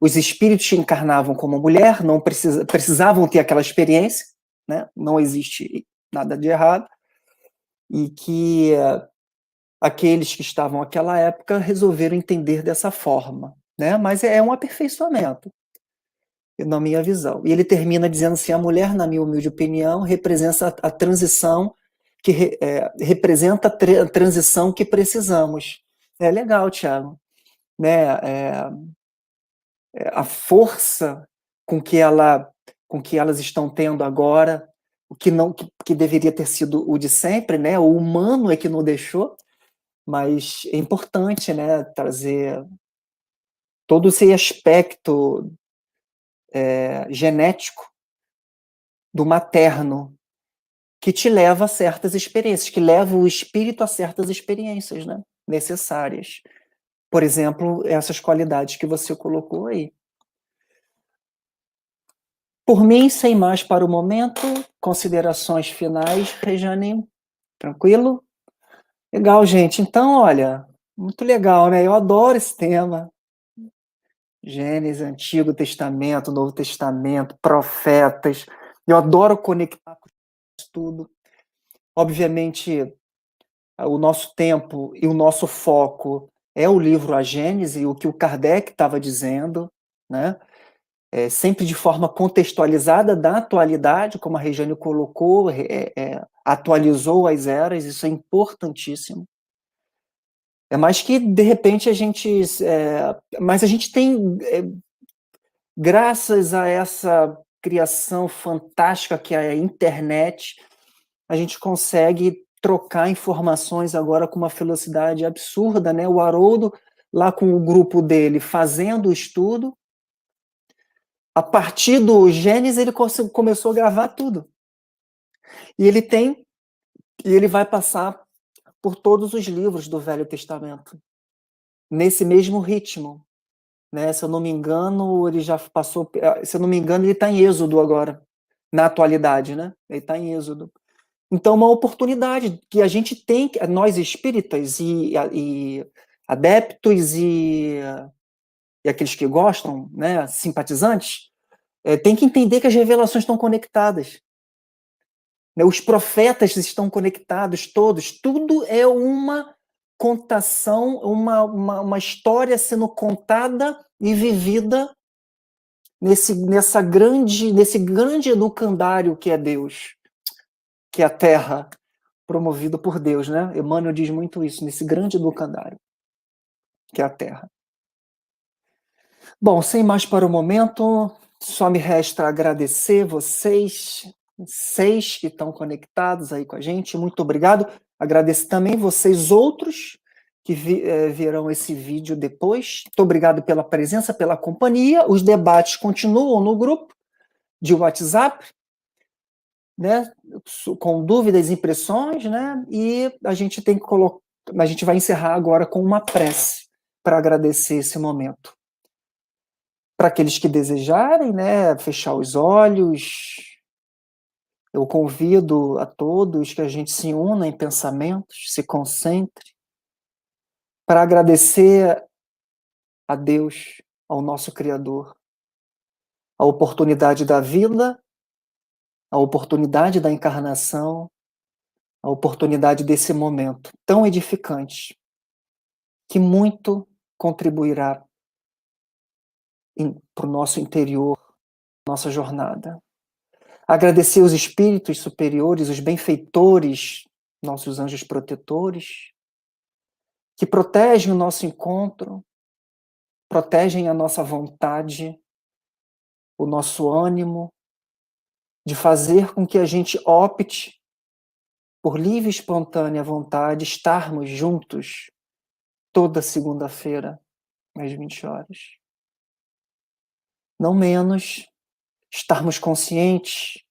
os espíritos encarnavam como mulher, não precisavam ter aquela experiência, né, não existe nada de errado, e que aqueles que estavam naquela época resolveram entender dessa forma, né, mas é um aperfeiçoamento, na minha visão. E ele termina dizendo assim: a mulher, na minha humilde opinião, representa a transição representa a transição que precisamos. É legal, Thiago, né? A força com que elas estão tendo agora, o que não que deveria ter sido o de sempre, né? O humano é que não deixou, mas é importante, né? Trazer todo esse aspecto genético do materno, que te leva a certas experiências, que leva o espírito a certas experiências, né, necessárias. Por exemplo, essas qualidades que você colocou aí. Por mim, sem mais para o momento, considerações finais, Rejane, tranquilo? Legal, gente. Então, olha, muito legal, né? Eu adoro esse tema. Gênesis, Antigo Testamento, Novo Testamento, profetas. Eu adoro conectar com isso tudo. Obviamente, o nosso tempo e o nosso foco é o livro A Gênese, o que o Kardec estava dizendo, né? Sempre de forma contextualizada da atualidade, como a Regiane colocou, atualizou as eras, isso é importantíssimo. Mas que, de repente, a gente... mas a gente tem, graças a essa criação fantástica que é a internet, a gente consegue trocar informações agora com uma velocidade absurda, né? O Haroldo, lá com o grupo dele, fazendo o estudo, a partir do Gênesis, ele começou a gravar tudo. E ele vai passar por todos os livros do Velho Testamento, nesse mesmo ritmo. Né? Se eu não me engano, ele já passou. Se eu não me engano, ele está em Êxodo agora, na atualidade, né? Ele está em Êxodo. Então, uma oportunidade que a gente tem, nós espíritas e adeptos e aqueles que gostam, né, simpatizantes, tem que entender que as revelações estão conectadas. Né? Os profetas estão conectados todos. Tudo é uma contação, uma história sendo contada e vivida nesse grande educandário que é Deus, que é a Terra, promovido por Deus, né? Emmanuel diz muito isso, nesse grande educandário, que é a Terra. Bom, sem mais para o momento, só me resta agradecer vocês, 6 que estão conectados aí com a gente, muito obrigado. Agradeço também vocês outros que verão esse vídeo depois. Muito obrigado pela presença, pela companhia. Os debates continuam no grupo de WhatsApp, né, com dúvidas, impressões, né, e a gente tem que colocar, a gente vai encerrar agora com uma prece para agradecer esse momento. Para aqueles que desejarem, né, fechar os olhos, eu convido a todos que a gente se una em pensamentos, se concentre, para agradecer a Deus, ao nosso Criador, a oportunidade da vida, a oportunidade da encarnação, a oportunidade desse momento tão edificante, que muito contribuirá para o nosso interior, nossa jornada. Agradecer os espíritos superiores, os benfeitores, nossos anjos protetores, que protegem o nosso encontro, protegem a nossa vontade, o nosso ânimo, de fazer com que a gente opte por livre e espontânea vontade estarmos juntos toda segunda-feira, às 20 horas. Não menos, estarmos conscientes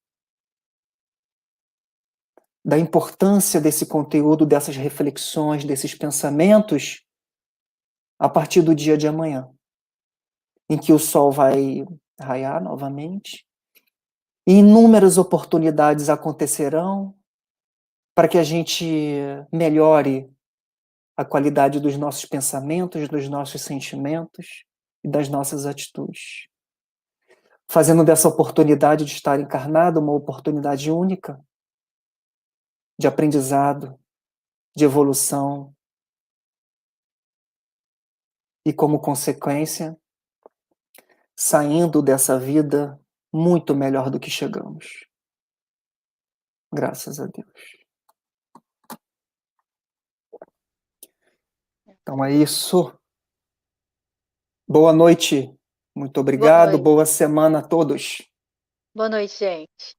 da importância desse conteúdo, dessas reflexões, desses pensamentos, a partir do dia de amanhã, em que o sol vai raiar novamente, e inúmeras oportunidades acontecerão para que a gente melhore a qualidade dos nossos pensamentos, dos nossos sentimentos e das nossas atitudes. Fazendo dessa oportunidade de estar encarnado uma oportunidade única de aprendizado, de evolução e, como consequência, saindo dessa vida muito melhor do que chegamos. Graças a Deus. Então é isso. Boa noite. Muito obrigado. Boa semana a todos. Boa noite, gente.